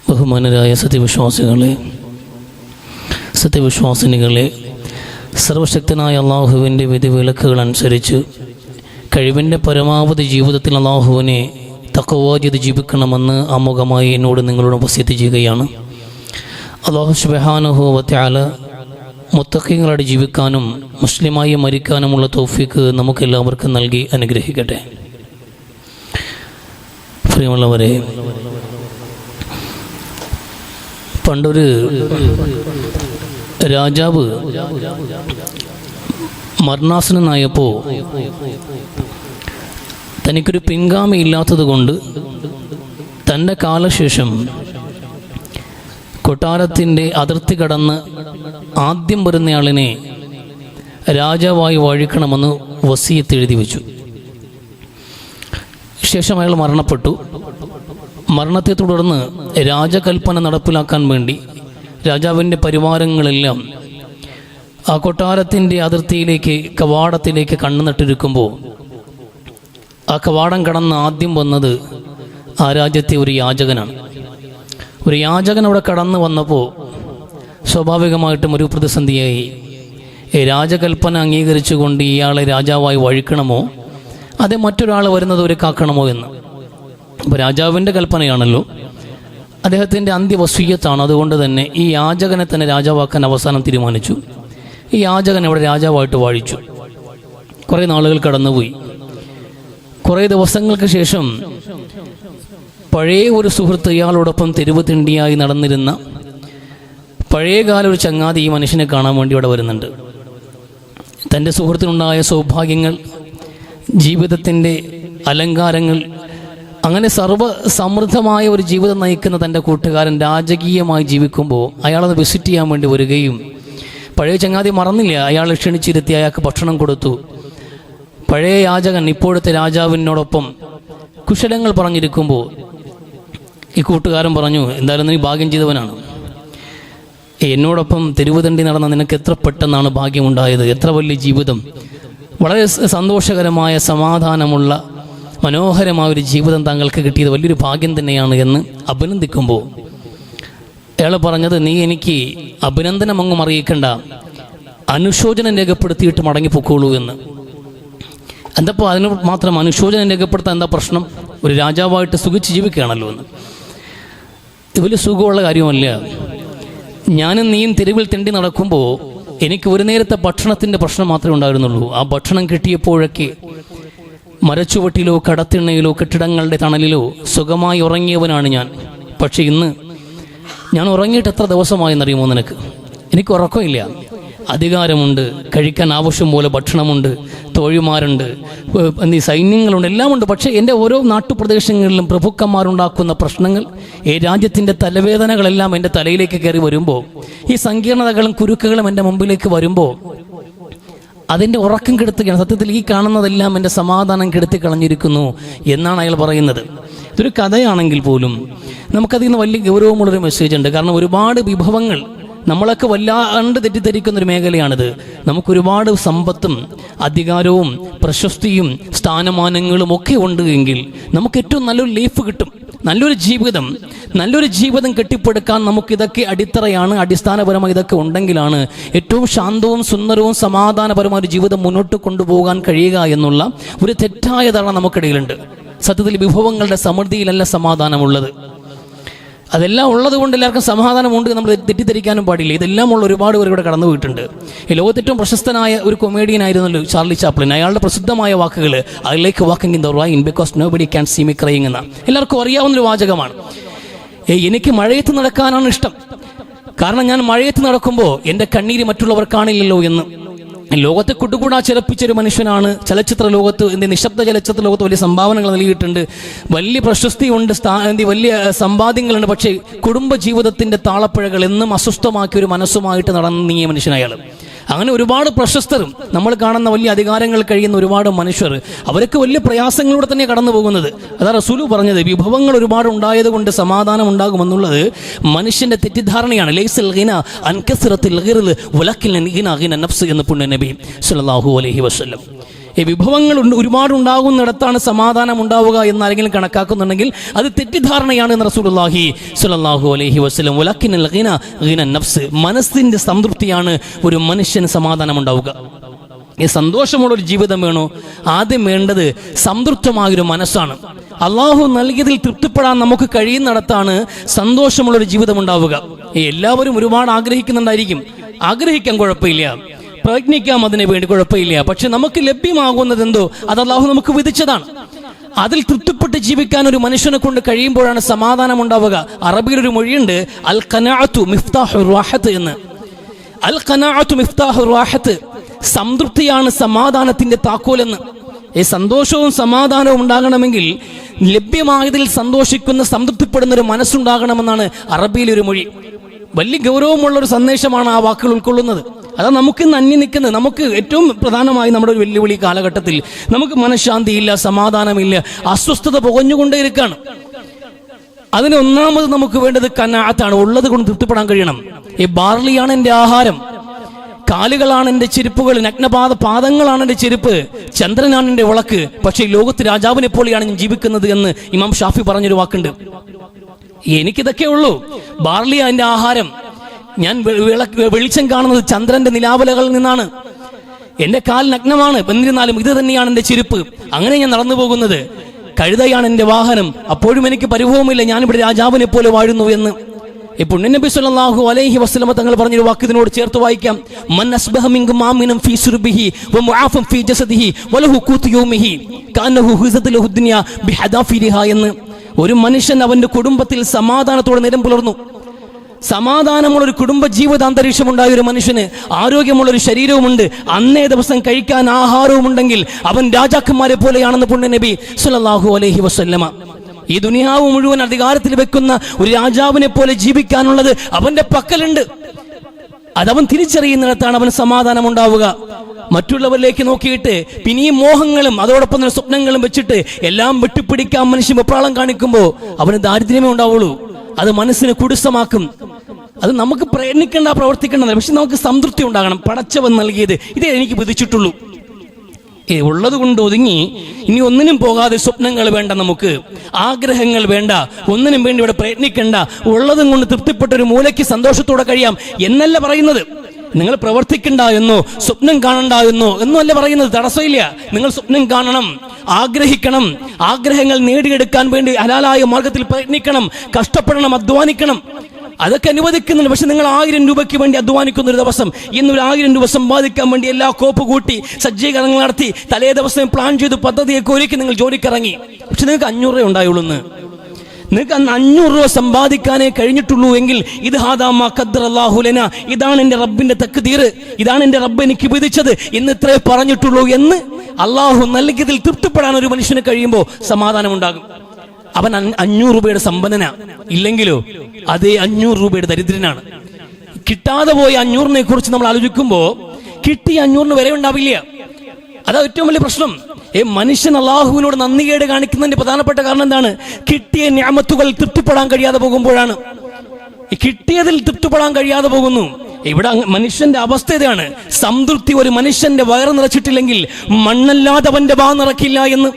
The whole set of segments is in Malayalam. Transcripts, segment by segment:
ബഹുമാനരായ സത്യവിശ്വാസിനികളെ, സർവശക്തനായ അള്ളാഹുവിൻ്റെ വിധിവിലക്കുകൾ അനുസരിച്ച് കഴിവിൻ്റെ പരമാവധി ജീവിതത്തിൽ അള്ളാഹുവിനെ തഖ്വ ചെയ്ത് ജീവിക്കണമെന്ന് ആമുഖമായി എന്നോട് നിങ്ങളോട് വസിയത്ത് ചെയ്യുകയാണ്. അല്ലാഹു സുബ്ഹാനഹു വ തആല മുത്തഖീങ്ങളായി ജീവിക്കാനും മുസ്ലിമായി മരിക്കാനുമുള്ള തൗഫീഖ് നമുക്കെല്ലാവർക്കും നൽകി അനുഗ്രഹിക്കട്ടെ. പ്രിയമുള്ളവരെ, പണ്ടൊരു രാജാവ് മരണാസന്നനായപ്പോൾ തനിക്കൊരു പിൻഗാമി ഇല്ലാത്തത് കൊണ്ട് തൻ്റെ കാലശേഷം കൊട്ടാരത്തിൻ്റെ അതിർത്തി കടന്ന് ആദ്യം വരുന്നയാളിനെ രാജാവായി വാഴിക്കണമെന്ന് വസിയത്ത് എഴുതി വെച്ചു. ശേഷം അയാൾ മരണപ്പെട്ടു. മരണത്തെ തുടർന്ന് രാജകൽപ്പന നടപ്പിലാക്കാൻ വേണ്ടി രാജാവിൻ്റെ പരിവാരങ്ങളെല്ലാം ആ കൊട്ടാരത്തിൻ്റെ അതിർത്തിയിലേക്ക്, കവാടത്തിലേക്ക് കണ്ണുനട്ടിരിക്കുമ്പോൾ ആ കവാടം കടന്ന് ആദ്യം വന്നത് ആ രാജ്യത്തെ ഒരു യാചകനാണ്. ഒരു യാചകൻ അവിടെ കടന്നു വന്നപ്പോൾ സ്വാഭാവികമായിട്ടും ഒരു പ്രതിസന്ധിയായി. രാജകൽപ്പന അംഗീകരിച്ചുകൊണ്ട് ഇയാളെ രാജാവായി വഴിക്കണമോ അതേ മറ്റൊരാൾ വരുന്നത് ഒരു കാക്കണമോ എന്ന്. അപ്പോൾ രാജാവിൻ്റെ കൽപ്പനയാണല്ലോ, അദ്ദേഹത്തിൻ്റെ അന്ത്യവസീയത്താണ്. അതുകൊണ്ട് തന്നെ ഈ യാചകനെ തന്നെ രാജാവാക്കാൻ അവസാനം തീരുമാനിച്ചു. ഈ യാചകൻ അവിടെ രാജാവായിട്ട് വാഴിച്ചു. കുറേ നാളുകൾ കടന്നുപോയി. കുറേ ദിവസങ്ങൾക്ക് ശേഷം പഴയ ഒരു സുഹൃത്ത്, ഇയാളോടൊപ്പം തെരുവ് തിണ്ടിയായി നടന്നിരുന്ന പഴയകാല ഒരു ചങ്ങാതി ഈ മനുഷ്യനെ കാണാൻ വേണ്ടി ഇവിടെ വരുന്നുണ്ട്. തൻ്റെ സുഹൃത്തിനുണ്ടായ സൗഭാഗ്യങ്ങൾ, ജീവിതത്തിൻ്റെ അലങ്കാരങ്ങൾ, അങ്ങനെ സർവ്വസമൃദ്ധമായ ഒരു ജീവിതം നയിക്കുന്ന തൻ്റെ കൂട്ടുകാരൻ രാജകീയമായി ജീവിക്കുമ്പോൾ അയാളത് വിസിറ്റ് ചെയ്യാൻ വേണ്ടി വരികയും പഴയ ചങ്ങാതി മറന്നില്ല. അയാളെ ക്ഷണിച്ചിരുത്തി അയാൾക്ക് ഭക്ഷണം കൊടുത്തു. പഴയ യാചകൻ ഇപ്പോഴത്തെ രാജാവിനോടൊപ്പം കുശലങ്ങൾ പറഞ്ഞിരിക്കുമ്പോൾ ഈ കൂട്ടുകാരൻ പറഞ്ഞു, എന്തായാലും നീ ഭാഗ്യം ചെയ്തവനാണ്. എന്നോടൊപ്പം തെരുവുതണ്ടി നടന്ന നിനക്ക് എത്ര പെട്ടെന്നാണ് ഭാഗ്യമുണ്ടായത്, എത്ര വലിയ ജീവിതം, വളരെ സന്തോഷകരമായ സമാധാനമുള്ള മനോഹരമായൊരു ജീവിതം താങ്കൾക്ക് കിട്ടിയത് വലിയൊരു ഭാഗ്യം തന്നെയാണ് എന്ന് അഭിനന്ദിക്കുമ്പോൾ അയാൾ പറഞ്ഞത്, നീ എനിക്ക് അഭിനന്ദനമൊന്നും അറിയിക്കണ്ട, അനുശോചനം രേഖപ്പെടുത്തിയിട്ട് മടങ്ങിപ്പോക്കോളൂ എന്ന്. എന്തപ്പോൾ അതിന് മാത്രം അനുശോചനം രേഖപ്പെടുത്താൻ എന്താ പ്രശ്നം? ഒരു രാജാവായിട്ട് സുഖിച്ച് ജീവിക്കുകയാണല്ലോ എന്ന്. ഇത് വലിയ സുഖമുള്ള കാര്യമല്ല. ഞാനും നീയും തെരുവിൽ തെണ്ടി നടക്കുമ്പോൾ എനിക്ക് ഒരു നേരത്തെ ഭക്ഷണത്തിൻ്റെ പ്രശ്നം മാത്രമേ ഉണ്ടായിരുന്നുള്ളൂ. ആ ഭക്ഷണം കിട്ടിയപ്പോഴൊക്കെ മരച്ചുവട്ടിലോ കടത്തിണ്ണയിലോ കെട്ടിടങ്ങളുടെ തണലിലോ സുഖമായി ഉറങ്ങിയവനാണ് ഞാൻ. പക്ഷേ ഇന്ന് ഞാൻ ഉറങ്ങിയിട്ട് എത്ര ദിവസമായെന്നറിയുമോ നിനക്ക്? എനിക്ക് ഉറക്കമില്ല. അധികാരമുണ്ട്, കഴിക്കാൻ ആവശ്യം പോലെ ഭക്ഷണമുണ്ട്, തോഴിമാരുണ്ട്, സൈന്യങ്ങളുണ്ട്, എല്ലാം ഉണ്ട്. പക്ഷേ എൻ്റെ ഓരോ നാട്ടുപ്രദേശങ്ങളിലും പ്രഭുക്കന്മാരുണ്ടാക്കുന്ന പ്രശ്നങ്ങൾ, ഈ രാജ്യത്തിൻ്റെ തലവേദനകളെല്ലാം എൻ്റെ തലയിലേക്ക് കയറി വരുമ്പോൾ, ഈ സങ്കീർണതകളും കുരുക്കുകളും എൻ്റെ മുമ്പിലേക്ക് വരുമ്പോൾ അതിൻ്റെ ഉറക്കം കെടുത്തുകയാണ്. സത്യത്തിൽ ഈ കാണുന്നതെല്ലാം എൻ്റെ സമാധാനം കെടുത്തി കളഞ്ഞിരിക്കുന്നു എന്നാണ് അയാൾ പറയുന്നത്. ഇതൊരു കഥയാണെങ്കിൽ പോലും നമുക്കതിൽ നിന്ന് വലിയ ഗൗരവമുള്ളൊരു മെസ്സേജ് ഉണ്ട്. കാരണം ഒരുപാട് വിഭവങ്ങൾ നമ്മളൊക്കെ വല്ലാണ്ട് തെറ്റിദ്ധരിക്കുന്നൊരു മേഖലയാണിത്. നമുക്കൊരുപാട് സമ്പത്തും അധികാരവും പ്രശസ്തിയും സ്ഥാനമാനങ്ങളും ഒക്കെ ഉണ്ട് എങ്കിൽ നമുക്ക് ഏറ്റവും നല്ലൊരു ലൈഫ് കിട്ടും, നല്ലൊരു ജീവിതം കെട്ടിപ്പടുക്കാൻ നമുക്കിതൊക്കെ അടിത്തറയാണ്. അടിസ്ഥാനപരമായി ഇതൊക്കെ ഉണ്ടെങ്കിലാണ് ഏറ്റവും ശാന്തവും സുന്ദരവും സമാധാനപരമായ ഒരു ജീവിതം മുന്നോട്ട് കൊണ്ടുപോകാൻ കഴിയുക എന്നുള്ള ഒരു തെറ്റായ ധാരണ നമുക്കിടയിലുണ്ട്. സത്യത്തിൽ വിഭവങ്ങളുടെ സമൃദ്ധിയിലല്ല സമാധാനമുള്ളത്. അതെല്ലാം ഉള്ളത് കൊണ്ട് എല്ലാവർക്കും സമാധാനമുണ്ട്, നമ്മൾ തെറ്റിദ്ധരിക്കാനും പാടില്ല. ഇതെല്ലാം ഉള്ള ഒരുപാട് പേർ ഇവിടെ കടന്നു പോയിട്ടുണ്ട്. ഈ ലോകത്ത് ഏറ്റവും പ്രശസ്തനായ ഒരു കൊമേഡിയൻ ആയിരുന്നല്ലോ ചാർലി ചാപ്ലിൻ. അയാളുടെ പ്രസിദ്ധമായ വാക്കുകൾ, I like walking in the rain because nobody can see me crying എന്ന എല്ലാവർക്കും അറിയാവുന്നൊരു വാചകമാണ്. എനിക്ക് മഴയത്ത് നടക്കാനാണ് ഇഷ്ടം, കാരണം ഞാൻ മഴയത്ത് നടക്കുമ്പോൾ എൻ്റെ കണ്ണീര് മറ്റുള്ളവർ കാണില്ലല്ലോ എന്ന്. ലോകത്തെ കുടുകൂടാ ചിലപ്പിച്ചൊരു മനുഷ്യനാണ്. ചലച്ചിത്ര ലോകത്ത്, നിശബ്ദ ചലച്ചിത്ര ലോകത്ത് വലിയ സംഭാവനകൾ നൽകിയിട്ടുണ്ട്, വലിയ പ്രശസ്തിയുണ്ട്, വലിയ സമ്പാദ്യങ്ങളുണ്ട്. പക്ഷേ കുടുംബ ജീവിതത്തിൻ്റെ താളപ്പിഴകൾ എന്നും അസ്വസ്ഥമാക്കിയ ഒരു മനസ്സുമായിട്ട് നടന്നീങ്ങിയ മനുഷ്യനയാൾ. അങ്ങനെ ഒരുപാട് പ്രശസ്തരും നമ്മൾ കാണുന്ന വലിയ അധികാരങ്ങൾ കഴിയുന്ന ഒരുപാട് മനുഷ്യർ, അവരൊക്കെ വലിയ പ്രയാസങ്ങളിലൂടെ തന്നെ കടന്നു പോകുന്നത്. അതാ റസൂലു പറഞ്ഞത്, വിഭവങ്ങൾ ഒരുപാട് ഉണ്ടായത് കൊണ്ട് സമാധാനം ഉണ്ടാകുമെന്നുള്ളത് മനുഷ്യന്റെ തെറ്റിദ്ധാരണയാണ്. ലൈസൽ ഗിന അൻ കസ്റത്തിൽ ഗിർൽ വലക്കിൻ ഗിന ഗിന നഫ്സ് എന്ന് പുണ്യ നബി സല്ലല്ലാഹു അലൈഹി വസല്ലം. ഈ വിഭവങ്ങൾ ഒരുപാടുണ്ടാകുന്നിടത്താണ് സമാധാനം ഉണ്ടാവുക എന്നാരെങ്കിലും കണക്കാക്കുന്നുണ്ടെങ്കിൽ അത് തെറ്റിദ്ധാരണയാണ് എന്ന് റസൂലുള്ളാഹി സ്വല്ലല്ലാഹു അലൈഹി വസല്ലം. വലക്കിനൽ ഗിന ഗിന നഫ്സ്, മനസ്സിന്റെ സംതൃപ്തിയാണ് ഒരു മനുഷ്യന് സമാധാനം ഉണ്ടാവുക. ഈ സന്തോഷമുള്ളൊരു ജീവിതം വേണോ? ആദ്യം വേണ്ടത് സംതൃപ്തമായൊരു മനസ്സാണ്. അള്ളാഹു നൽകിയതിൽ തൃപ്തിപ്പെടാൻ നമുക്ക് കഴിയുന്നിടത്താണ് സന്തോഷമുള്ളൊരു ജീവിതം ഉണ്ടാവുക. എല്ലാവരും ഒരുപാട് ആഗ്രഹിക്കുന്നുണ്ടായിരിക്കും, ആഗ്രഹിക്കാൻ കുഴപ്പമില്ല, പ്രയത്നിക്കാം, അതിനു വേണ്ടി കുഴപ്പമില്ല. പക്ഷെ നമുക്ക് ലഭ്യമാകുന്നത് എന്തോ അത് അള്ളാഹു നമുക്ക് വിധിച്ചതാണ്. അതിൽ തൃപ്തിപ്പെട്ട് ജീവിക്കാൻ ഒരു മനുഷ്യനെ കൊണ്ട് കഴിയുമ്പോഴാണ് സമാധാനം ഉണ്ടാവുക. അറബിയിലൊരു മൊഴിയുണ്ട്, അൽ ഖനാഅത്തു മിഫ്താഹുർ റാഹത്ത് എന്ന്. അൽ ഖനാഅത്തു മിഫ്താഹുർ റാഹത്ത്, സംതൃപ്തിയാണ് സമാധാനത്തിന്റെ താക്കോലെന്ന്. ഈ സന്തോഷവും സമാധാനവും ഉണ്ടാകണമെങ്കിൽ ലഭ്യമായതിൽ സന്തോഷിക്കുന്ന സംതൃപ്തിപ്പെടുന്ന ഒരു മനസ്സുണ്ടാകണമെന്നാണ് അറബിയിലൊരു മൊഴി. വലിയ ഗൗരവമുള്ളൊരു സന്ദേശമാണ് ആ വാക്കുകൾ ഉൾക്കൊള്ളുന്നത്. അതാ നമുക്ക് ഇന്ന് അന്യം നിൽക്കുന്നത്. നമുക്ക് ഏറ്റവും പ്രധാനമായി നമ്മുടെ ഒരു വെല്ലുവിളി കാലഘട്ടത്തിൽ നമുക്ക് മനഃശാന്തിയില്ല, സമാധാനമില്ല, അസ്വസ്ഥത പുകഞ്ഞുകൊണ്ടേയിരിക്കുകയാണ്. അതിന് ഒന്നാമത് നമുക്ക് വേണ്ടത് ഖനാഅത്താണ്. ഉള്ളത് കൊണ്ട് തൃപ്തിപ്പെടാൻ കഴിയണം. ഈ ബാർലിയാണ് എൻ്റെ ആഹാരം, കാലുകളാണ് എൻ്റെ ചെരുപ്പുകൾ, പാദങ്ങളാണ് എൻ്റെ ചെരുപ്പ്, ചന്ദ്രനാണ് എൻ്റെ വിളക്ക്, പക്ഷേ ഈ ലോകത്ത് രാജാവിനെ പോലെയാണ് ഞാൻ ജീവിക്കുന്നത് എന്ന് ഇമാം ഷാഫി പറഞ്ഞൊരു വാക്കുണ്ട്. എനിക്കിതൊക്കെ ഉള്ളൂ. ബാർലിയ എൻ്റെ ആഹാരം, ഞാൻ വെളിച്ചം കാണുന്നത് ചന്ദ്രന്റെ നിലാവലകളിൽ നിന്നാണ്, എൻ്റെ കാൽ നഗ്നമാണ്, എന്നിരുന്നാലും ഇത് തന്നെയാണ് എൻ്റെ ചെരുപ്പ്, അങ്ങനെ ഞാൻ നടന്നു പോകുന്നത്. കഴുതയാണ് എൻ്റെ വാഹനം, അപ്പോഴും എനിക്ക് പരിഭവമില്ല, ഞാനിവിടെ രാജാവിനെ പോലെ വാഴുന്നു എന്ന്. പുണ്യനബി സല്ലല്ലാഹു അലൈഹി വസല്ലം തങ്ങൾ പറഞ്ഞൊരു വാക്ക് ഇതിനോട് ചേർത്ത് വായിക്കാം. മൻ അസ്ബഹ മിൻകും ആമിനൻ ഫീ സുർബിഹി വമുആഫൻ ഫീ ജസദിഹി വലഹു ഖൂതു യൗമിഹി കഅന്നഹു ഹുസത ലഹു ദുനിയ ബിഹദാഫിരിഹാ എന്ന്. ഒരു മനുഷ്യൻ അവന്റെ കുടുംബത്തിൽ സമാധാനത്തോടെ നിലം പുലർന്നു, സമാധാനമുള്ളൊരു കുടുംബ ജീവിത അന്തരീക്ഷം ഉണ്ടായ ഒരു മനുഷ്യന്, ആരോഗ്യമുള്ളൊരു ശരീരവുമുണ്ട്, അന്നേ ദിവസം കഴിക്കാൻ ആഹാരവും ഉണ്ടെങ്കിൽ അവൻ രാജാക്കന്മാരെ പോലെയാണെന്ന് പുണ്യനബി സല്ലല്ലാഹു അലൈഹി വസല്ലമ. ഈ ദുനിയാവ് മുഴുവൻ അധികാരത്തിൽ വെക്കുന്ന ഒരു രാജാവിനെ പോലെ ജീവിക്കാനുള്ളത് അവന്റെ പക്കലുണ്ട്. അതവൻ തിരിച്ചറിയുന്നിടത്താണ് അവന് സമാധാനം ഉണ്ടാവുക. മറ്റുള്ളവരിലേക്ക് നോക്കിയിട്ട് പിന്നെയും മോഹങ്ങളും അതോടൊപ്പം തന്നെ സ്വപ്നങ്ങളും വെച്ചിട്ട് എല്ലാം വെട്ടിപ്പിടിക്കാൻ മനുഷ്യൻ വെപ്രാളം കാണിക്കുമ്പോൾ അവന് ദാരിദ്ര്യമേ ഉണ്ടാവുള്ളൂ. അത് മനസ്സിനെ കുടുസമാക്കും. അത് നമുക്ക് പ്രയത്നിക്കേണ്ട, പ്രവർത്തിക്കേണ്ടത്, പക്ഷെ നമുക്ക് സംതൃപ്തി ഉണ്ടാകണം. പടച്ചവൻ നൽകിയത് ഇതേ എനിക്ക് വിധിച്ചിട്ടുള്ളൂ. ഉള്ളത് കൊണ്ട് ഒതുങ്ങി ഇനി ഒന്നിനും പോകാതെ സ്വപ്നങ്ങൾ വേണ്ട, നമുക്ക് ആഗ്രഹങ്ങൾ വേണ്ട, ഒന്നിനും വേണ്ടി ഇവിടെ പ്രയത്നിക്കേണ്ട, ഉള്ളതും കൊണ്ട് തൃപ്തിപ്പെട്ടൊരു മൂലയ്ക്ക് സന്തോഷത്തോടെ കഴിയാം എന്നല്ല പറയുന്നത്. നിങ്ങൾ പ്രവർത്തിക്കണ്ട എന്നോ സ്വപ്നം കാണണ്ട എന്നോ അല്ല പറയുന്നത്. തടസ്സമില്ല, നിങ്ങൾ സ്വപ്നം കാണണം, ആഗ്രഹിക്കണം, ആഗ്രഹങ്ങൾ നേടിയെടുക്കാൻ വേണ്ടി ഹലാലായ മാർഗത്തിൽ പ്രയത്നിക്കണം, കഷ്ടപ്പെടണം, അധ്വാനിക്കണം, അതൊക്കെ അനുവദിക്കുന്നുണ്ട്. പക്ഷെ നിങ്ങൾ 1000 രൂപയ്ക്ക് വേണ്ടി അധ്വാനിക്കുന്ന ഒരു ദിവസം, ഇന്നൊരു 1000 രൂപ സമ്പാദിക്കാൻ വേണ്ടി എല്ലാ കോപ്പ് കൂട്ടി സജ്ജീകരണങ്ങൾ നടത്തി തലേ ദിവസം പ്ലാൻ ചെയ്തു പദ്ധതിയൊക്കെ ഒരുക്കി നിങ്ങൾ ജോലിക്കിറങ്ങി. പക്ഷെ നിങ്ങൾക്ക് 500 രൂപ ഉണ്ടായുള്ളൂ. നിങ്ങൾക്ക് 500 രൂപ സമ്പാദിക്കാനേ കഴിഞ്ഞിട്ടുള്ളൂ എങ്കിൽ ഇത് ഹാദാമാ ഖദ്ദറല്ലാഹു ലനാ, ഇതാണ് എൻ്റെ റബ്ബിന്റെ തഖ്ദീർ, ഇതാണ് എൻ്റെ റബ്ബ് എനിക്ക് വിധിച്ചത് എന്ന് ഇത്രേ പറഞ്ഞിട്ടുള്ളൂ എന്ന് അള്ളാഹു നൽകിയതിൽ തൃപ്തിപ്പെടാൻ ഒരു മനുഷ്യന് കഴിയുമ്പോൾ സമാധാനം ഉണ്ടാകും. അവൻ 500 രൂപയുടെ സമ്പന്നന, ഇല്ലെങ്കിലോ അതേ 500 രൂപയുടെ ദരിദ്രനാണ്. കിട്ടാതെ പോയ 500നെ കുറിച്ച് നമ്മൾ ആലോചിക്കുമ്പോൾ കിട്ടിയ 500 വില ഉണ്ടാവില്ല. അതാ ഏറ്റവും വലിയ പ്രശ്നം. മനുഷ്യൻ അള്ളാഹുവിനോട് നന്ദികേട് കാണിക്കുന്നതിന്റെ പ്രധാനപ്പെട്ട കാരണം എന്താണ്? കിട്ടിയ നിഅമത്തുകൾ തൃപ്തിപ്പെടാൻ കഴിയാതെ പോകുമ്പോഴാണ്. കിട്ടിയതിൽ തൃപ്തിപ്പെടാൻ കഴിയാതെ പോകുന്നു. ഇവിടെ മനുഷ്യന്റെ അവസ്ഥ ഇതാണ്. സംതൃപ്തി ഒരു മനുഷ്യന്റെ വയറ് നിറച്ചിട്ടില്ലെങ്കിൽ മണ്ണല്ലാതെ അവന്റെ വാ നിറക്കില്ല എന്ന്.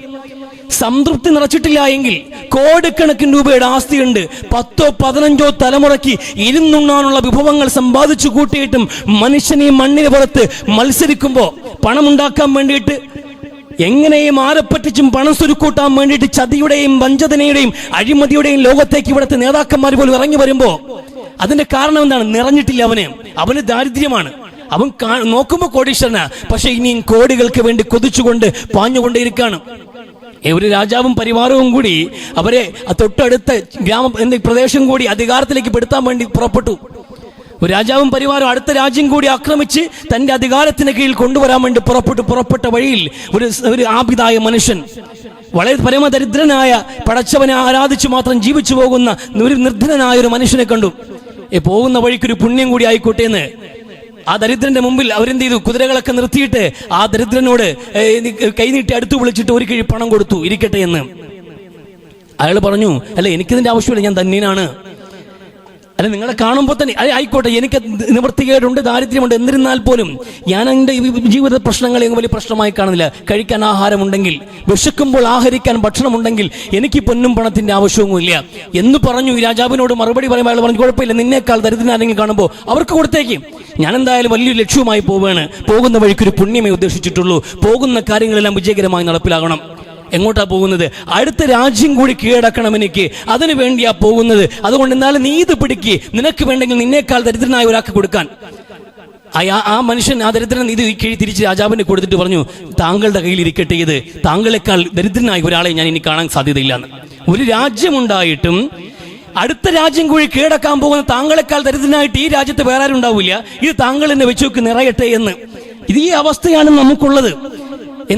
സംതൃപ്തി നിറച്ചിട്ടില്ല എങ്കിൽ കോടിക്കണക്കിന് രൂപയുടെ ആസ്തിയുണ്ട്, 10ഓ 15ഓ തലമുറയ്ക്ക് ഇരുന്നുണ്ണാനുള്ള വിഭവങ്ങൾ സമ്പാദിച്ചു കൂട്ടിയിട്ടും മനുഷ്യൻ ഈ മണ്ണിന് പുറത്ത് മത്സരിക്കുമ്പോൾ പണമുണ്ടാക്കാൻ വേണ്ടിയിട്ട് എങ്ങനെയും ആരെപ്പറ്റിച്ചും പണം സുരുക്കൂട്ടാൻ വേണ്ടിയിട്ട് ചതിയുടെയും വഞ്ചനയുടെയും അഴിമതിയുടെയും ലോകത്തേക്ക് ഇവിടുത്തെ നേതാക്കന്മാർ പോലും ഇറങ്ങി വരുമ്പോൾ അതിന്റെ കാരണം എന്താണ്? നിറഞ്ഞിട്ടില്ല. അവന് ദാരിദ്ര്യമാണ്. അവൻ നോക്കുമ്പോൾ കോടീശ്വരനാ, പക്ഷെ ഇനിയും കോടികൾക്ക് വേണ്ടി കൊതിച്ചുകൊണ്ട് പാഞ്ഞുകൊണ്ടേയിരിക്കുകയാണ്. ഒരു രാജാവും പരിവാരവും കൂടി അവരെ തൊട്ടടുത്ത പ്രദേശം കൂടി അധികാരത്തിലേക്ക് പെടുത്താൻ വേണ്ടി പുറപ്പെട്ടു. ഒരു രാജാവും പരിവാരവും അടുത്ത രാജ്യം കൂടി ആക്രമിച്ച് തന്റെ അധികാരത്തിന് കീഴിൽ കൊണ്ടുവരാൻ വേണ്ടി പുറപ്പെട്ട വഴിയിൽ ഒരു ആബിദായ മനുഷ്യൻ, വളരെ പരമദരിദ്രനായ, പടച്ചവനെ ആരാധിച്ചു മാത്രം ജീവിച്ചു പോകുന്ന ഒരു നിർധനനായ ഒരു മനുഷ്യനെ കണ്ടു. പോകുന്ന വഴിക്കൊരു പുണ്യം കൂടി ആയിക്കോട്ടെ എന്ന് ആ ദരിദ്രന്റെ മുമ്പിൽ അവരെന്ത് ചെയ്തു? കുതിരകളൊക്കെ നിർത്തിയിട്ട് ആ ദരിദ്രനോട് കൈനീട്ടി അടുത്ത് വിളിച്ചിട്ട് ഒരു കിഴി പണം കൊടുത്തു, ഇരിക്കട്ടെ എന്ന്. അയാൾ പറഞ്ഞു, അല്ല എനിക്കിതിന്റെ ആവശ്യമില്ല, ഞാൻ ധന്യനാണ്. അല്ല, നിങ്ങളെ കാണുമ്പോൾ തന്നെ ആയിക്കോട്ടെ, എനിക്ക് നിവൃത്തികേടുണ്ട്, ദാരിദ്ര്യമുണ്ട്, എന്നിരുന്നാൽ പോലും ഞാൻ എൻ്റെ ജീവിത പ്രശ്നങ്ങളെ വലിയ പ്രശ്നമായി കാണുന്നില്ല. കഴിക്കാൻ ആഹാരമുണ്ടെങ്കിൽ, വിശക്കുമ്പോൾ ആഹരിക്കാൻ ഭക്ഷണമുണ്ടെങ്കിൽ എനിക്ക് പൊന്നും പണത്തിന്റെ ആവശ്യവുമില്ല എന്ന് പറഞ്ഞു. ഈ രാജാവിനോട് മറുപടി പറയുമ്പോൾ അയാൾ പറഞ്ഞു, കുഴപ്പമില്ല, നിന്നേക്കാൾ ദരിദ്രനാരെങ്കിലും കാണുമ്പോൾ അവർക്ക് കൊടുത്തേക്ക്. ഞാൻ എന്തായാലും വലിയൊരു ലക്ഷ്യവുമായി പോവുകയാണ്. പോകുന്ന വഴിക്കൊരു പുണ്യമേ ഉദ്ദേശിച്ചിട്ടുള്ളൂ. പോകുന്ന കാര്യങ്ങളെല്ലാം വിജയകരമായി നടപ്പിലാകണം. എങ്ങോട്ടാ പോകുന്നത്? അടുത്ത രാജ്യം കൂടി കീഴടക്കണം എനിക്ക്, അതിനു വേണ്ടിയാ പോകുന്നത്. അതുകൊണ്ട് എന്നാലും നീ ഇത് പിടിക്ക്, നിനക്ക് വേണ്ടെങ്കിൽ നിന്നേക്കാൾ ദരിദ്രനായ ഒരാൾക്ക് കൊടുക്കാൻ. ആ മനുഷ്യൻ ആ ദരിദ്രൻ ഇത് തിരിച്ച് രാജാവിന് കൊടുത്തിട്ട് പറഞ്ഞു, താങ്കളുടെ കയ്യിൽ ഇരിക്കട്ടെ, ഇത് താങ്കളെക്കാൾ ദരിദ്രനായ ഒരാളെ ഞാൻ ഇനി കാണാൻ സാധ്യതയില്ലാന്ന്. ഒരു രാജ്യമുണ്ടായിട്ടും അടുത്ത രാജ്യം കൂടി കീഴടക്കാൻ പോകുന്ന താങ്കളെക്കാൾ ദരിദ്രനായിട്ട് ഈ രാജ്യത്ത് വേറെ ആരും ഉണ്ടാവില്ല, ഇത് താങ്കൾ എന്നെ വെച്ചുവെക്ക് നിറയട്ടെ എന്ന്. ഇത് ഈ അവസ്ഥയാണ് നമുക്കുള്ളത്.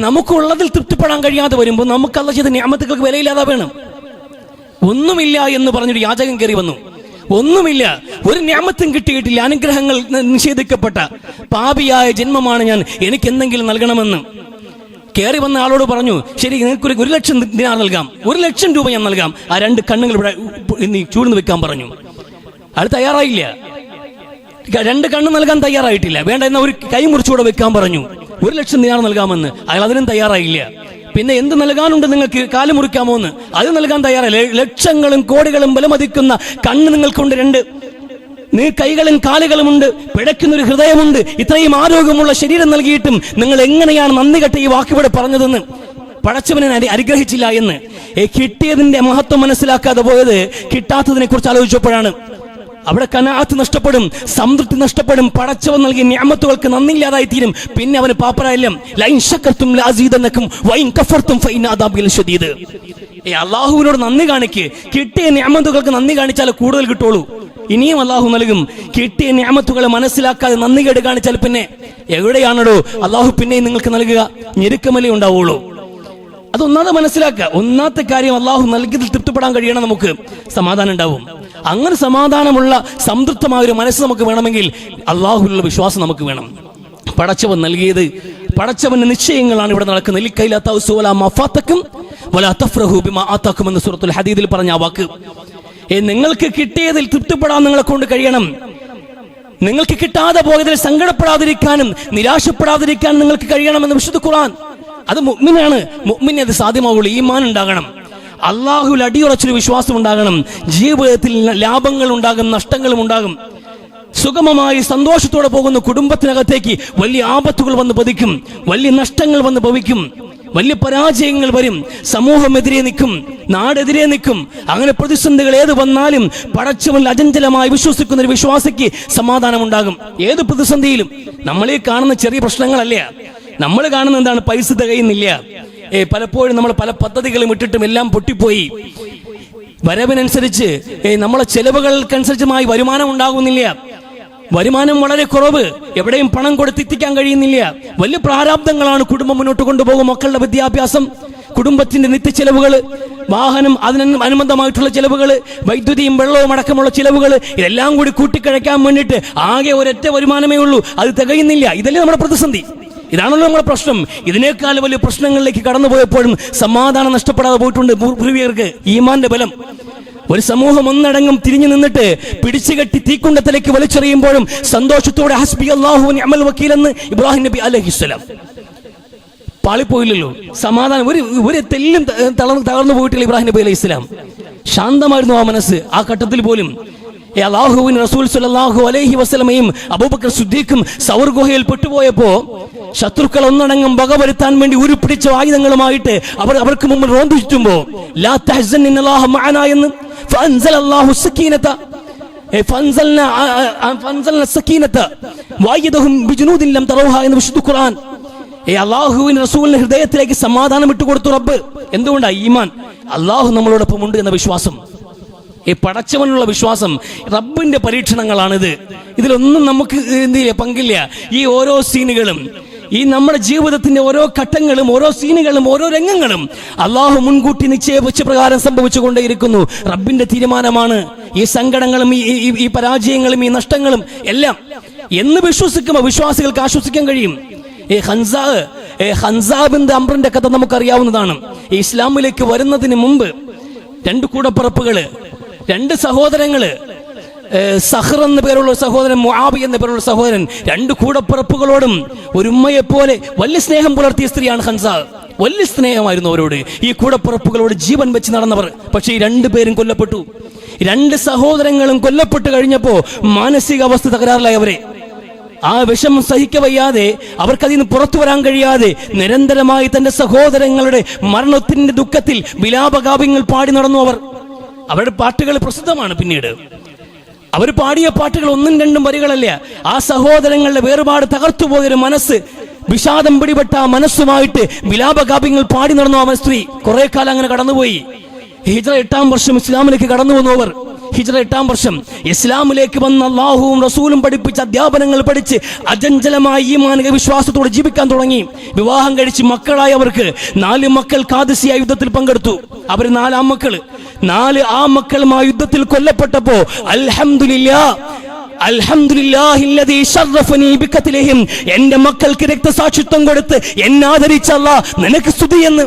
നമുക്കുള്ളതിൽ തൃപ്തിപ്പെടാൻ കഴിയാതെ വരുമ്പോൾ നമുക്ക് അല്ലാഹു ചെയ്ത നിഅമത്തുകൾക്ക് വിലയില്ലാതെ വേണം. ഒന്നുമില്ല എന്ന് പറഞ്ഞൊരു യാചകൻ കയറി വന്നു. ഒന്നുമില്ല, ഒരു നിഅമത്തും കിട്ടിയിട്ടില്ല, അനുഗ്രഹങ്ങൾ നിഷേധിക്കപ്പെട്ട പാപിയായ ജന്മമാണ് ഞാൻ, എനിക്ക് എന്തെങ്കിലും നൽകണമെന്ന്. കയറി വന്ന ആളോട് പറഞ്ഞു, ശരി, നിങ്ങൾക്ക് 1,00,000 ദിനാർ നൽകാം, 1,00,000 രൂപ ഞാൻ നൽകാം, ആ 2 കണ്ണുകൾ ഇവിടെ ചൂഴ്ന്നു വെക്കാൻ പറഞ്ഞു. അയാൾ തയ്യാറായില്ല. 2 കണ്ണ് നൽകാൻ തയ്യാറായിട്ടില്ല. വേണ്ട, എന്നാൽ ഒരു കൈ മുറിച്ചുകൂടെ വെക്കാൻ പറഞ്ഞു. 1,00,000 ദിനാർ നൽകാമെന്ന്. അയാൾ അതിനും തയ്യാറായില്ല. പിന്നെ എന്ത് നൽകാനുണ്ട് നിങ്ങൾക്ക്? കാല് മുറിക്കാമോ എന്ന്. അത് നൽകാൻ തയ്യാറല്ല. ലക്ഷങ്ങളും കോടികളും ബലമതിക്കുന്ന കണ്ണ് നിങ്ങൾക്കുണ്ട്, 2 കൈകളും കാലുകളുമുണ്ട്, പിടയ്ക്കുന്നൊരു ഹൃദയമുണ്ട്, ഇത്രയും ആരോഗ്യമുള്ള ശരീരം നൽകിയിട്ടും നിങ്ങൾ എങ്ങനെയാണ് നന്ദി കെട്ട ഈ വാക്കിവിടെ പറഞ്ഞതെന്ന്. പടച്ചവനെ അനുഗ്രഹിച്ചില്ല എന്ന്. കിട്ടിയതിന്റെ മഹത്വം മനസ്സിലാക്കാതെ പോയത് കിട്ടാത്തതിനെ കുറിച്ച് ആലോചിച്ചപ്പോഴാണ്. അവിടെ ഖനാഅത്ത് നഷ്ടപ്പെടും, സംതൃപ്തി നഷ്ടപ്പെടും, പടച്ചവൻ നൽകിയ നിഅമത്തുകൾക്ക് നന്ദിയില്ലാതായി തീരും. പിന്നെ അവന് പാപ്പരായില്ല. ലൈൻ ശക്കർത്തും ലഅസീദന്നകും വഇൻ കഫർത്തും ഫഇന്ന അദാബി ലശദീദ്. അല്ലാഹുവിനോട് നന്ദി കാണിക്ക്. കിട്ടിയ നിഅമത്തുകൾക്ക് നന്ദി കാണിച്ചാൽ കൂടുതൽ കിട്ടുള്ളൂ. ഇനിയും അല്ലാഹു നൽകും. കിട്ടിയ നിഅമത്തുകളെ മനസ്സിലാക്കാതെ നന്ദി കേട് കാണിച്ചാൽ പിന്നെ എവിടെയാണോ അല്ലാഹു പിന്നെയും നിങ്ങൾക്ക് നൽകുക? ഞെരുക്കമലേ ഉണ്ടാവുള്ളൂ. അതൊന്നാമത് മനസ്സിലാക്കുക. ഒന്നാമത്തെ കാര്യം, അല്ലാഹു നൽകിയതിൽ തൃപ്തിപ്പെടാൻ കഴിയണം, നമുക്ക് സമാധാനം ഉണ്ടാവും. അങ്ങനെ സമാധാനമുള്ള സംതൃപ്തമായ ഒരു മനസ്സ് നമുക്ക് വേണമെങ്കിൽ അല്ലാഹുവിലുള്ള വിശ്വാസം നമുക്ക് വേണം. പടച്ചവൻ നൽകിയത്, പടച്ചവന്റെ നിശ്ചയങ്ങളാണ് ഇവിടെ നടക്കുന്നത്. എന്ന് സൂറത്തുൽ ഹദീദിൽ പറഞ്ഞ ആ വാക്ക്. നിങ്ങൾക്ക് കിട്ടിയതിൽ തൃപ്തിപ്പെടാൻ നിങ്ങളെ കൊണ്ട് കഴിയണം. നിങ്ങൾക്ക് കിട്ടാതെ പോയതിൽ സങ്കടപ്പെടാതിരിക്കാനും നിരാശപ്പെടാതിരിക്കാനും നിങ്ങൾക്ക് കഴിയണമെന്ന് വിശുദ്ധ ഖുർആൻ. അത് മുഅ്മിനാണ്. മുഅ്മിനെ അത് സാധ്യമാവുള്ളൂ. ഈമാൻ ഉണ്ടാകണം, അല്ലാഹുവിൽ അടിയുറച്ചൊരു വിശ്വാസം ഉണ്ടാകണം. ജീവിതത്തിൽ ലാഭങ്ങൾ ഉണ്ടാകും, നഷ്ടങ്ങളും ഉണ്ടാകും. സുഗമമായി സന്തോഷത്തോടെ പോകുന്ന കുടുംബത്തിനകത്തേക്ക് വലിയ ആപത്തുകൾ വന്ന് പതിക്കും, വലിയ നഷ്ടങ്ങൾ വന്ന് ഭവിക്കും, വലിയ പരാജയങ്ങൾ വരും, സമൂഹമെതിരെ നിൽക്കും, നാടെതിരെ നിൽക്കും. അങ്ങനെ പ്രതിസന്ധികൾ ഏത് വന്നാലും പടച്ചവനിൽ അചഞ്ചലമായി വിശ്വസിക്കുന്ന ഒരു വിശ്വാസിക്ക് സമാധാനം ഉണ്ടാകും. ഏത് പ്രതിസന്ധിയിലും നമ്മളീ കാണുന്ന ചെറിയ പ്രശ്നങ്ങളല്ല. നമ്മൾ കാണുന്ന എന്താണ്? പൈസ തികയുന്നില്ല. പലപ്പോഴും നമ്മൾ പല പദ്ധതികളും ഇട്ടിട്ടും എല്ലാം പൊട്ടിപ്പോയി. വരവിനനുസരിച്ച് നമ്മളെ ചെലവുകൾക്കനുസരിച്ചുമായി വരുമാനം ഉണ്ടാകുന്നില്ല. വരുമാനം വളരെ കുറവ്, എവിടെയും പണം കൊടുത്തെത്തിക്കാൻ കഴിയുന്നില്ല. വലിയ പ്രാരാബ്ദങ്ങളാണ് കുടുംബം മുന്നോട്ട് കൊണ്ടുപോകും. മക്കളുടെ വിദ്യാഭ്യാസം, കുടുംബത്തിന്റെ നിത്യച്ചെലവുകൾ, വാഹനം, അതിനനുബന്ധമായിട്ടുള്ള ചെലവുകൾ, വൈദ്യുതിയും വെള്ളവും അടക്കമുള്ള ചെലവുകൾ, ഇതെല്ലാം കൂടി കൂട്ടിക്കഴിക്കാൻ വേണ്ടിയിട്ട് ആകെ ഒരൊറ്റ വരുമാനമേ ഉള്ളൂ, അത് തികയുന്നില്ല. ഇതല്ലേ നമ്മുടെ പ്രതിസന്ധി, ഇതാണല്ലോ നമ്മുടെ പ്രശ്നം. ഇതിനേക്കാൾ വലിയ പ്രശ്നങ്ങളിലേക്ക് കടന്നുപോയപ്പോഴും സമാധാനം നഷ്ടപ്പെടാതെ പോയിട്ടുണ്ട് പൂർവികർക്ക്. ഈമാന്റെ ബലം. ഒരു സമൂഹം ഒന്നടങ്കം തിരിഞ്ഞു നിന്നിട്ട് പിടിച്ചുകെട്ടി തീക്കുണ്ടത്തിലേക്ക് വലിച്ചെറിയുമ്പോഴും സന്തോഷത്തോടെ ഹസ്ബി അല്ലാഹു നിഅമൽ വക്കീൽ എന്ന് ഇബ്രാഹിം നബി അലൈഹിസ്സലാം. പാളിപ്പോയില്ലല്ലോ. സമാധാനം, ഒരു തെല്ലും തകർന്നു പോയിട്ടില്ല ഇബ്രാഹിം നബി അലൈഹി ഇസ്ലാം. ശാന്തമായിരുന്നു ആ മനസ്സ്. ആ ഘട്ടത്തിൽ പോലും അല്ലാഹുവിൻ റസൂൽ സല്ലല്ലാഹു അലൈഹി വസല്ലമയും അബൂബക്കർ സിദ്ദീഖും സൗർ ഗുഹയിൽ പെട്ടുപോയപ്പോ ശത്രുക്കൾ ഒന്നടങ്കം വകവരുത്താൻ വേണ്ടി ഉരുപ്പിടിച്ച ആയുധങ്ങളുമായിട്ട് അവർക്ക് മുമ്പിൽ റോന്തു ചുറ്റുമ്പോ ലാ തഹ്സൻ ഇന്നല്ലാഹ മഅനാ എന്ന് ഫഅൻസലല്ലാഹു സക്കീനത ഫഅൻസൽന സക്കീനത വഅയ്യദഹും ബിജുനൂദിൻ ലം തറൗഹാ എന്ന് വിശുദ്ധ ഖുർആൻ. അല്ലാഹുവിൻ റസൂലിന്റെ ഹൃദയത്തിലേക്ക് സമാധാനം വിട്ടുകൊടുത്തു റബ്ബ്. എന്തുകൊണ്ടാണ്? ഈമാൻ. അല്ലാഹു നമ്മളോടൊപ്പം ഉണ്ട് എന്ന വിശ്വാസം, പടച്ചവനുള്ള വിശ്വാസം. റബ്ബിന്റെ പരീക്ഷണങ്ങളാണിത്. ഇതിലൊന്നും നമുക്ക് പങ്കില്ല. ഈ ഓരോ സീനുകളും, ഈ നമ്മുടെ ജീവിതത്തിന്റെ ഓരോ ഘട്ടങ്ങളും, ഓരോ സീനുകളും, ഓരോ രംഗങ്ങളും അല്ലാഹു മുൻകൂട്ടി നിശ്ചയിച്ച പ്രകാരം സംഭവിച്ചുകൊണ്ടേയിരിക്കുന്നു. റബ്ബിന്റെ തീരുമാനമാണ് ഈ സങ്കടങ്ങളും ഈ പരാജയങ്ങളും ഈ നഷ്ടങ്ങളും എല്ലാം എന്ന് വിശ്വസിക്കുമ്പോൾ വിശ്വാസികൾക്ക് ആശ്വസിക്കാൻ കഴിയും. ഹൻസാബിന്റെ അംറിന്റെ കഥ നമുക്കറിയാവുന്നതാണ്. ഇസ്ലാമിലേക്ക് വരുന്നതിന് മുമ്പ് 2 കൂടപ്പിറപ്പുകള്, 2 സഹോദരങ്ങള് സഹർ എന്ന പേരുള്ള സഹോദരൻ, മുആബി എന്ന പേരുള്ള സഹോദരൻ, രണ്ട് കൂടപ്പിറപ്പുകളോടും ഒരു ഉമ്മയെപ്പോലെ വലിയ സ്നേഹം പുലർത്തിയ സ്ത്രീയാണ് ഹൻസ. വലിയ സ്നേഹമായിരുന്നു അവരോട്, ഈ കൂടപ്പിറപ്പുകളോട് ജീവൻ വെച്ച് നടന്നവർ. പക്ഷേ ഈ രണ്ടുപേരും കൊല്ലപ്പെട്ടു. രണ്ട് സഹോദരങ്ങളും കൊല്ലപ്പെട്ട് കഴിഞ്ഞപ്പോൾ മാനസികാവസ്ഥ തകരാറിലായി അവരെ. ആ വിഷമം സഹിക്കവയ്യാതെ, അവർക്കതിൽ നിന്ന് പുറത്തു വരാൻ കഴിയാതെ നിരന്തരമായി തന്റെ സഹോദരങ്ങളുടെ മരണത്തിന്റെ ദുഃഖത്തിൽ വിലാപകാവ്യങ്ങൾ പാടി നടന്നു അവർ. അവരുടെ പാട്ടുകൾ പ്രസിദ്ധമാണ്. പിന്നീട് അവർ പാടിയ പാട്ടുകൾ ഒന്നും രണ്ടും വരികളല്ല. ആ സഹോദരങ്ങളുടെ വേറുപാട് തകർത്തുപോയൊരു മനസ്സ്, വിഷാദം പിടിപെട്ട ആ മനസ്സുമായിട്ട് വിലാപകാവ്യങ്ങൾ പാടി നടന്നു ആ സ്ത്രീ. കുറെ കാലം അങ്ങനെ കടന്നുപോയി. ഹിജ്റ 8-ാം വർഷം ഇസ്ലാമിലേക്ക് കടന്നു വന്നു അവർ. ഹിജ്റ 8-ാം വർഷം ഇസ്ലാമിലേക്ക് വന്ന അല്ലാഹുവും റസൂലും പഠിപ്പിച്ച അധ്യാപനങ്ങൾ പഠിച്ച് അചഞ്ചലമായ ഈമാനിക വിശ്വാസത്തോടെ ജീവിക്കാൻ തുടങ്ങി. വിവാഹം കഴിച്ച് മക്കളായ അവർക്ക് 4 മക്കൾ ഖാദിസിയ യുദ്ധത്തിൽ പങ്കെടുത്തു. അവർ 4 ആൺമക്കൾ. 4 ആൺമക്കളും ആ യുദ്ധത്തിൽ കൊല്ലപ്പെട്ടപ്പോ അൽഹംദുലില്ലാഹില്ലദീ ശറഫനി ബിഖത്ലിഹിം, എന്റെ മക്കൾക്ക് രക്തസാക്ഷിത്വം കൊടുത്ത് എന്നെ ആദരിച്ച അല്ലാഹ് നിനക്ക് സ്തുതി എന്ന്.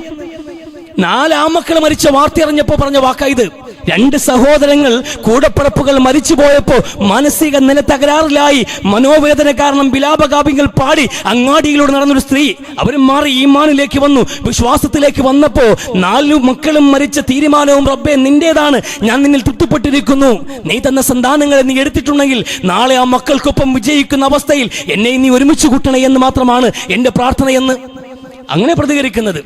4 ആൺമക്കൾ മരിച്ച വാർത്ത അറിഞ്ഞപ്പോ പറഞ്ഞ വാക്കായത്. 2 സഹോദരങ്ങൾ കൂടപ്പിറപ്പുകൾ മരിച്ചു പോയപ്പോ മാനസിക നില തകരാറിലായി, മനോവേദന കാരണം വിലാപകാവ്യങ്ങൾ പാടി അങ്ങാടിയിലൂടെ നടന്നൊരു സ്ത്രീ. അവരും മാറി ഈമാനിലേക്ക് വന്നു, വിശ്വാസത്തിലേക്ക് വന്നപ്പോ 4 മക്കളും മരിച്ച തീരുമാനവും റബ്ബേ നിന്റേതാണ്, ഞാൻ നിന്നിൽ തൃപ്തിപ്പെട്ടിരിക്കുന്നു, നീ തന്ന സന്താനങ്ങളെ നീ എടുത്തിട്ടുണ്ടെങ്കിൽ നാളെ ആ മക്കൾക്കൊപ്പം വിജയിക്കുന്ന അവസ്ഥയിൽ എന്നെ നീ ഒരുമിച്ച് കൂട്ടണേ എന്ന് മാത്രമാണ് എന്റെ പ്രാർത്ഥനയെന്ന് അങ്ങനെ പ്രതികരിക്കുന്നത്.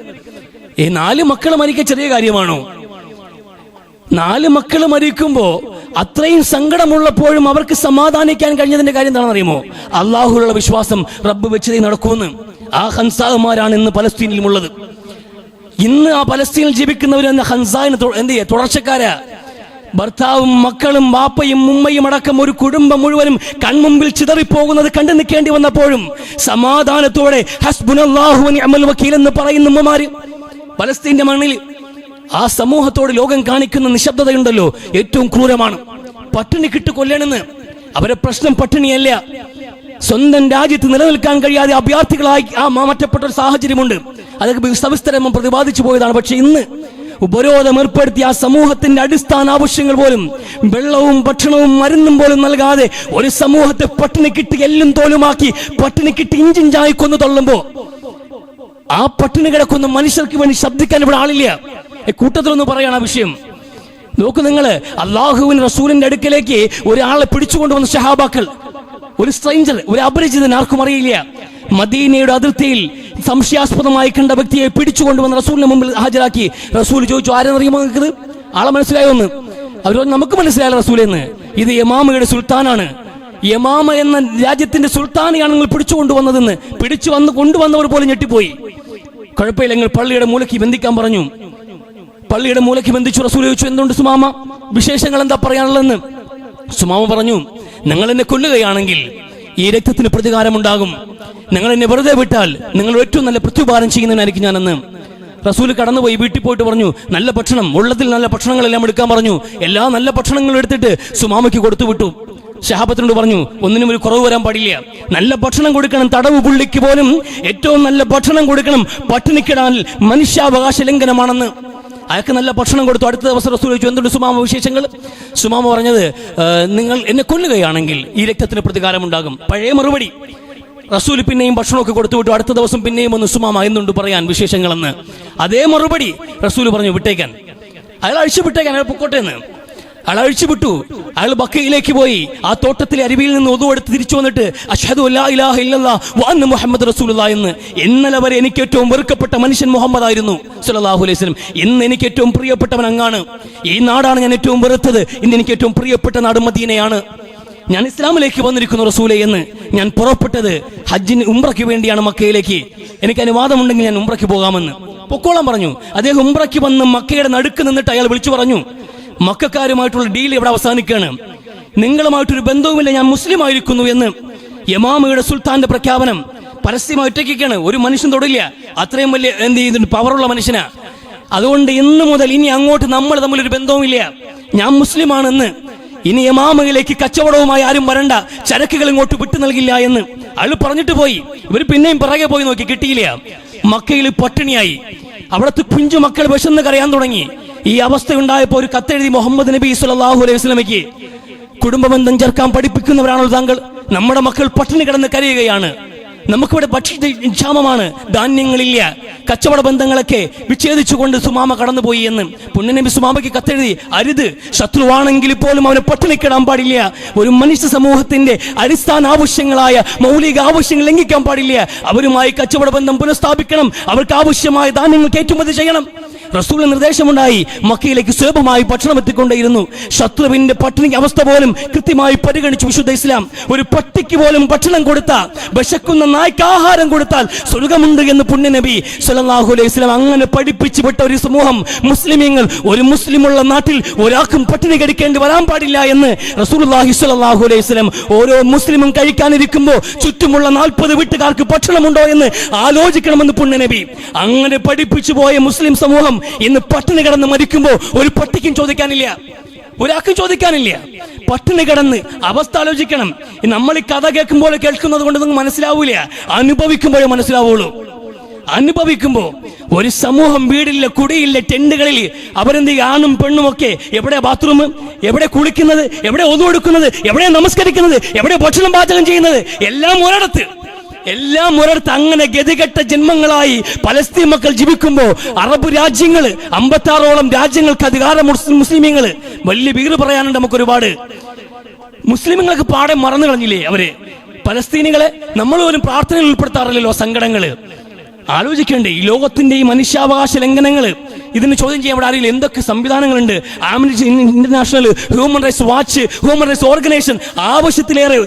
ഈ 4 മക്കൾ മരിക്കുക ചെറിയ കാര്യമാണോ? 4 മക്കൾ മരിക്കുമ്പോ അത്രയും സങ്കടമുള്ളപ്പോഴും അവർക്ക് സമാധാനിക്കാൻ കഴിഞ്ഞതിന്റെ കാര്യം എന്താണെന്ന് അറിയുമോ? അള്ളാഹുവിലുള്ള വിശ്വാസം, റബ്ബ് വെച്ചതേ നടക്കുമെന്ന്. ആ ഹൻസാമാരാണ് ഇന്ന് പലസ്തീനിലുമുള്ളത്. ഇന്ന് ആ പലസ്തീനിൽ ജീവിക്കുന്നവർ ഹൻസാന് എന്ത് ചെയ്യുക, തുടർച്ചക്കാരാ. ഭർത്താവും മക്കളും വാപ്പയും ഉമ്മയും അടക്കം ഒരു കുടുംബം മുഴുവനും കൺമുമ്പിൽ ചിതറിപ്പോകുന്നത് കണ്ടു നിൽക്കേണ്ടി വന്നപ്പോഴും സമാധാനത്തോടെ ഹസ്ബുനല്ലാഹു വ നിഅമൽ വക്കീൽ എന്ന് പറയുന്ന ഉമ്മമാര് പലസ്തീന്റെ മണ്ണിൽ. ആ സമൂഹത്തോട് ലോകം കാണിക്കുന്ന നിശബ്ദതയുണ്ടല്ലോ, ഏറ്റവും ക്രൂരമാണ്. പട്ടിണി കിട്ടു കൊല്ലണമെന്ന്. അവരെ പ്രശ്നം പട്ടിണിയല്ല, സ്വന്തം രാജ്യത്ത് നിലനിൽക്കാൻ കഴിയാതെ അഭയാർത്ഥികളായി ആ മാറ്റപ്പെട്ട ഒരു സാഹചര്യമുണ്ട്. അതൊക്കെ സവിസ്തരം പ്രതിപാദിച്ചു പോയതാണ്. പക്ഷെ ഇന്ന് ഉപരോധം ഏർപ്പെടുത്തിയ ആ സമൂഹത്തിന്റെ അടിസ്ഥാന ആവശ്യങ്ങൾ പോലും, വെള്ളവും ഭക്ഷണവും മരുന്നും പോലും നൽകാതെ ഒരു സമൂഹത്തെ പട്ടിണി കിട്ടി എല്ലും തോലുമാക്കി, പട്ടിണി കിട്ടി ഇഞ്ചിഞ്ചായി കൊന്നു തള്ളുമ്പോ ആ പട്ടിണി കിടക്കുന്ന മനുഷ്യർക്ക് വേണ്ടി ശബ്ദിക്കാൻ ഇവിടെ ആളില്ല. കൂട്ടത്തിലൊന്ന് പറയാണ് ആ വിഷയം. നോക്കൂ നിങ്ങള്, അള്ളാഹുവിന്റെ റസൂലിന്റെ അടുക്കലേക്ക് ഒരാളെ പിടിച്ചുകൊണ്ടുവന്ന സഹാബാക്കൾ, ഒരു സ്ട്രേഞ്ചർ, ഒരു അപരിചിതൻ, ആർക്കും അറിയില്ല. മദീനയുടെ അതിർത്തിയിൽ സംശയാസ്പദമായി കണ്ട വ്യക്തിയെ പിടിച്ചുകൊണ്ടുവന്ന റസൂലിന്റെ മുമ്പിൽ ഹാജരാക്കി. റസൂൽ ചോദിച്ചു, ആരെന്നറിയുമോ നിങ്ങൾക്കിത്? ആളെ മനസ്സിലായോന്ന്? അവർ നമുക്ക് മനസ്സിലായ റസൂലെന്ന്, ഇത് യമാമയുടെ സുൽത്താനാണ്, യമാമ എന്ന രാജ്യത്തിന്റെ സുൽത്താനെയാണ് നിങ്ങൾ പിടിച്ചുകൊണ്ടുവന്നതെന്ന്. കൊണ്ടുവന്നവർ പോലും ഞെട്ടിപ്പോയി. കുഴപ്പമില്ല, നിങ്ങൾ പള്ളിയുടെ മൂലയ്ക്ക് ബന്ധിക്കാൻ പറഞ്ഞു. പള്ളിയുടെ മൂലയ്ക്ക് ബന്ധിച്ചു. റസൂൽ ചോദിച്ചു, എന്തുകൊണ്ട് സുമാമ, വിശേഷങ്ങൾ എന്താ പറയാനുള്ളതെന്ന്? സുമാമ പറഞ്ഞു, നിങ്ങൾ എന്നെ കൊല്ലുകയാണെങ്കിൽ ഈ രക്തത്തിന് പ്രതികാരമുണ്ടാകും, നിങ്ങൾ എന്നെ വെറുതെ വിട്ടാൽ നിങ്ങൾ ഏറ്റവും നല്ല പ്രത്യുപകാരം ചെയ്യുന്നതിനായിരിക്കും ഞാനെന്ന്. റസൂൽ കടന്നുപോയി വീട്ടിൽ പോയിട്ട് പറഞ്ഞു, നല്ല ഭക്ഷണം, ഉള്ളതിൽ നല്ല ഭക്ഷണങ്ങളെല്ലാം എടുക്കാൻ പറഞ്ഞു. എല്ലാ നല്ല ഭക്ഷണങ്ങളും എടുത്തിട്ട് സുമാമയ്ക്ക് കൊടുത്തു വിട്ടു. ശഹാബത്തിനോട് പറഞ്ഞു, ഒന്നിനും ഒരു കുറവ് വരാൻ പാടില്ല, നല്ല ഭക്ഷണം കൊടുക്കണം, തടവ് പുള്ളിക്ക് പോലും ഏറ്റവും നല്ല ഭക്ഷണം കൊടുക്കണം, പട്ടിണിക്കിടാൻ മനുഷ്യാവകാശ ലംഘനമാണെന്ന്. അയാൾക്ക് നല്ല ഭക്ഷണം കൊടുത്തു. അടുത്ത ദിവസം റസൂൽ ചോദിച്ചു, എന്തുണ്ട് സുമാമ വിശേഷങ്ങൾ? സുമാമ പറഞ്ഞത്, നിങ്ങൾ എന്നെ കൊല്ലുകയാണെങ്കിൽ ഈ രക്തത്തിന് പ്രതികാരമുണ്ടാകും. പഴയ മറുപടി. റസൂൽ പിന്നെയും ഭക്ഷണമൊക്കെ കൊടുത്തു വിട്ടു. അടുത്ത ദിവസം പിന്നെയും ഒന്ന്, സുമാമ എന്തുണ്ട് പറയാൻ വിശേഷങ്ങളെന്ന്. അതേ മറുപടി. റസൂൽ പറഞ്ഞു, വിട്ടേക്കാൻ. അയാൾ അഴിച്ചു വിട്ടേക്കാൻ, അയാൾ പൊക്കോട്ടെ എന്ന്. അയാൾ അഴിച്ചു വിട്ടു. അയാൾ ബക്കയിലേക്ക് പോയി. ആ തോട്ടത്തിലെ അരുവിയിൽ നിന്ന് ഒതുവെടുത്ത് തിരിച്ചു വന്നിട്ട് അഷ്ഹദു അല്ലാ ഇലാഹ ഇല്ലല്ലാഹ് വ അന്ന മുഹമ്മദ് റസൂലുള്ളാഹി എന്ന്. ഇന്നലെ വരെ എനിക്ക് ഏറ്റവും വെറുക്കപ്പെട്ട മനുഷ്യൻ മുഹമ്മദ് ആയിരുന്നു സ്വല്ലല്ലാഹു അലൈഹി വസല്ലം. ഇന്ന് എനിക്ക് ഏറ്റവും പ്രിയപ്പെട്ടവൻ അങ്ങാണ്. ഈ നാടാണ് ഞാൻ ഏറ്റവും വെറുത്തത്. ഇന്ന് എനിക്ക് ഏറ്റവും പ്രിയപ്പെട്ട നാട് മദീനയാണ്. ഞാൻ ഇസ്ലാമിലേക്ക് വന്നിരിക്കുന്നു റസൂലേ എന്ന്. ഞാൻ പുറപ്പെട്ടത് ഹജ്ജിന് ഉംറയ്ക്ക് വേണ്ടിയാണ് മക്കയിലേക്ക്. എനിക്ക് അനുവാദമുണ്ടെങ്കിൽ ഞാൻ ഉംറയ്ക്ക് പോകാമെന്ന്. പൊക്കോളാൻ പറഞ്ഞു. അദ്ദേഹം ഉംറയ്ക്ക് വന്ന് മക്കയുടെ നടുക്ക് നിന്നിട്ട് അയാൾ വിളിച്ചു പറഞ്ഞു, മക്കക്കാരുമായിട്ടുള്ള ഡീൽ ഇവിടെ അവസാനിക്കുകയാണ്, നിങ്ങളുമായിട്ടൊരു ബന്ധവുമില്ല, ഞാൻ മുസ്ലിം ആയിരിക്കുന്നു എന്ന്. യമാമയുടെ സുൽത്താന്റെ പ്രഖ്യാപനം പരസ്യമായി ഒറ്റയ്ക്കാണ്, ഒരു മനുഷ്യൻ തൊടില്ല. അത്രയും വലിയ എന്ത് ചെയ്തിട്ട് പവറുള്ള മനുഷ്യനാ. അതുകൊണ്ട് ഇന്ന് മുതൽ ഇനി അങ്ങോട്ട് നമ്മൾ തമ്മിലൊരു ബന്ധവുമില്ല, ഞാൻ മുസ്ലിമാണെന്ന്. ഇനി യമാമയിലേക്ക് കച്ചവടവുമായി ആരും വരണ്ട, ചരക്കുകൾ ഇങ്ങോട്ട് വിട്ടു നൽകില്ല എന്ന് അയാൾ പറഞ്ഞിട്ട് പോയി. ഇവർ പിന്നെയും പിറകെ പോയി നോക്കി, കിട്ടിയില്ല. മക്കയിൽ പട്ടിണിയായി. അവിടുത്തെ കുഞ്ചു മക്കൾ വിശന്ന് കരയാൻ തുടങ്ങി. ഈ അവസ്ഥ ഉണ്ടായപ്പോൾ ഒരു കത്തെഴുതി മുഹമ്മദ് നബി സ്വല്ലല്ലാഹു അലൈഹി വസല്ലമയ്ക്ക്. കുടുംബബന്ധം ചേർക്കാൻ പഠിപ്പിക്കുന്നവരാണോ താങ്കൾ? നമ്മുടെ മക്കൾ പട്ടിണി കിടന്ന് കരയുകയാണ്. നമുക്കിവിടെ ഭക്ഷ്യക്ഷാമമാണ്, ധാന്യങ്ങളില്ല. കച്ചവട ബന്ധങ്ങളൊക്കെ വിച്ഛേദിച്ചുകൊണ്ട് സുമാമ കടന്നുപോയി എന്ന് പുണ്യനബി സുമാമയ്ക്ക് കത്തെഴുതി. അരുത്, ശത്രുവാണെങ്കിൽ പോലും അവനെ പട്ടിണിക്കിടാൻ പാടില്ല. ഒരു മനുഷ്യ സമൂഹത്തിന്റെ അടിസ്ഥാന ആവശ്യങ്ങളായ മൗലിക ആവശ്യങ്ങൾ ലംഘിക്കാൻ പാടില്ല. അവരുമായി കച്ചവട ബന്ധം പുനഃസ്ഥാപിക്കണം. അവർക്ക് ആവശ്യമായ ധാന്യങ്ങൾ കയറ്റുമതി ചെയ്യണം. റസൂലിന് നിർദ്ദേശമുണ്ടായി. മക്കയിലേക്ക് സുലഭമായി ഭക്ഷണം എത്തിക്കൊണ്ടേയിരുന്നു. ശത്രുവിന്റെ പട്ടിണി അവസ്ഥ പോലും കൃത്യമായി പരിഗണിച്ചു വിശുദ്ധ ഇസ്ലാം. ഒരു പട്ടിക്ക് പോലും ഭക്ഷണം കൊടുത്താൽ, വിശക്കുന്ന നായ്ക്ക് ആഹാരം കൊടുത്താൽ സ്വർഗമുണ്ട് എന്ന് പുണ്യനബി സ്വല്ലല്ലാഹു അലൈഹി വസല്ലം അങ്ങനെ പഠിപ്പിച്ചു വിട്ട ഒരു സമൂഹം മുസ്ലിമീങ്ങൾ. ഒരു മുസ്ലിമുള്ള നാട്ടിൽ ഒരാൾക്കും പട്ടിണി കഴിക്കേണ്ടി വരാൻ പാടില്ല എന്ന് റസൂലുള്ളാഹി സ്വല്ലല്ലാഹു അലൈഹി വസല്ലം ഓരോ മുസ്ലിമും കഴിക്കാനിരിക്കുമ്പോൾ ചുറ്റുമുള്ള 40 വീട്ടുകാർക്ക് ഭക്ഷണമുണ്ടോ എന്ന് ആലോചിക്കണമെന്ന് പുണ്യനബി അങ്ങനെ പഠിപ്പിച്ചു പോയ മുസ്ലിം സമൂഹം ഇന്ന് പട്ടിണി കിടന്ന് മരിക്കുമ്പോൾ ഒരു പട്ടിക്കും ചോദിക്കാനില്ല, ഒരാൾക്കും ചോദിക്കാനില്ല. പട്ടിണി കിടന്ന് അവസ്ഥ ആലോചിക്കണം. നമ്മൾ ഈ കഥ കേൾക്കുമ്പോൾ കേൾക്കുന്നത് കൊണ്ട് നിങ്ങൾക്ക് മനസ്സിലാവൂല, അനുഭവിക്കുമ്പോഴേ മനസ്സിലാവുള്ളൂ. അനുഭവിക്കുമ്പോ ഒരു സമൂഹം വീടില്ല, കുടിയില്ല, ടെന്റുകളിൽ അവരെന്ത് ആണും പെണ്ണും ഒക്കെ എവിടെ ബാത്റൂം, എവിടെ കുളിക്കുന്നത്, എവിടെ ഒതു കൊടുക്കുന്നത്, എവിടെ നമസ്കരിക്കുന്നത്, എവിടെ ഭക്ഷണം പാചകം ചെയ്യുന്നത്, എല്ലാം ഒരിടത്ത്. അങ്ങനെ ഗതികെട്ട ജന്മങ്ങളായി പലസ്തീൻ മക്കൾ ജീവിക്കുമ്പോ അറബ് രാജ്യങ്ങൾ 56ഓളം രാജ്യങ്ങൾക്ക് അധികാരം മുസ്ലിമീങ്ങൾ. വലിയ വീട് പറയാനുണ്ട് നമുക്ക് ഒരുപാട്. മുസ്ലിമീങ്ങൾക്ക് പാടെ മറന്നു കളഞ്ഞില്ലേ അവര് പലസ്തീനികളെ? നമ്മൾ പോലും പ്രാർത്ഥനയിൽ ഉൾപ്പെടുത്താറില്ലല്ലോ സങ്കടങ്ങള്. ആലോചിക്കേണ്ടേ ഈ ലോകത്തിന്റെ ഈ മനുഷ്യാവകാശ ലംഘനങ്ങൾ? ഇതിന് ചോദ്യം ചെയ്യാൻ ഇവിടെ അറിയില്ല. എന്തൊക്കെ സംവിധാനങ്ങളുണ്ട്. Amnesty International, Human Rights Watch, Human Rights organisation, ആവശ്യത്തിലേറെ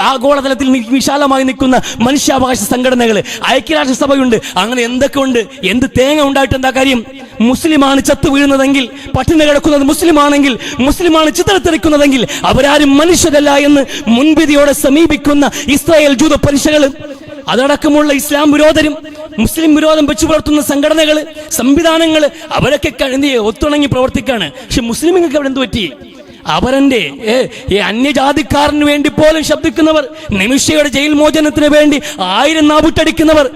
ആഗോളതലത്തിൽ വിശാലമായി നിൽക്കുന്ന മനുഷ്യാവകാശ സംഘടനകൾ, ഐക്യരാഷ്ട്രസഭയുണ്ട്. അങ്ങനെ എന്തൊക്കെ ഉണ്ട്. എന്ത് തേങ്ങ ഉണ്ടായിട്ട് എന്താ കാര്യം? മുസ്ലിമാണ് ചത്തു വീഴുന്നതെങ്കിൽ, പട്ടിണി കിടക്കുന്നത് മുസ്ലിമാണെങ്കിൽ, മുസ്ലിമാണ് ചിതറിത്തെറിക്കുന്നതെങ്കിൽ അവരാരും മനുഷ്യരല്ല എന്ന് മുൻവിധിയോടെ സമീപിക്കുന്ന ഇസ്രായേൽ ജൂത പരിഷകൾ, അതടക്കമുള്ള ഇസ്ലാം വിരോധരും മുസ്ലിം വിരോധം വെച്ചു പുലർത്തുന്ന സംഘടനകൾ, സംവിധാനങ്ങൾ, അവരൊക്കെ ഒത്തുണങ്ങി പ്രവർത്തിക്കാണ്. പക്ഷെ മുസ്ലിമുകൾക്ക് അവിടെ എന്ത് പറ്റി? അവരന്റെ അന്യജാതിക്കാരന് വേണ്ടി പോലും ശബ്ദിക്കുന്നവർ, നിമിഷയുടെ ജയിൽ മോചനത്തിന് വേണ്ടി 1000 നാവുട്ടടിക്കുന്നവർ.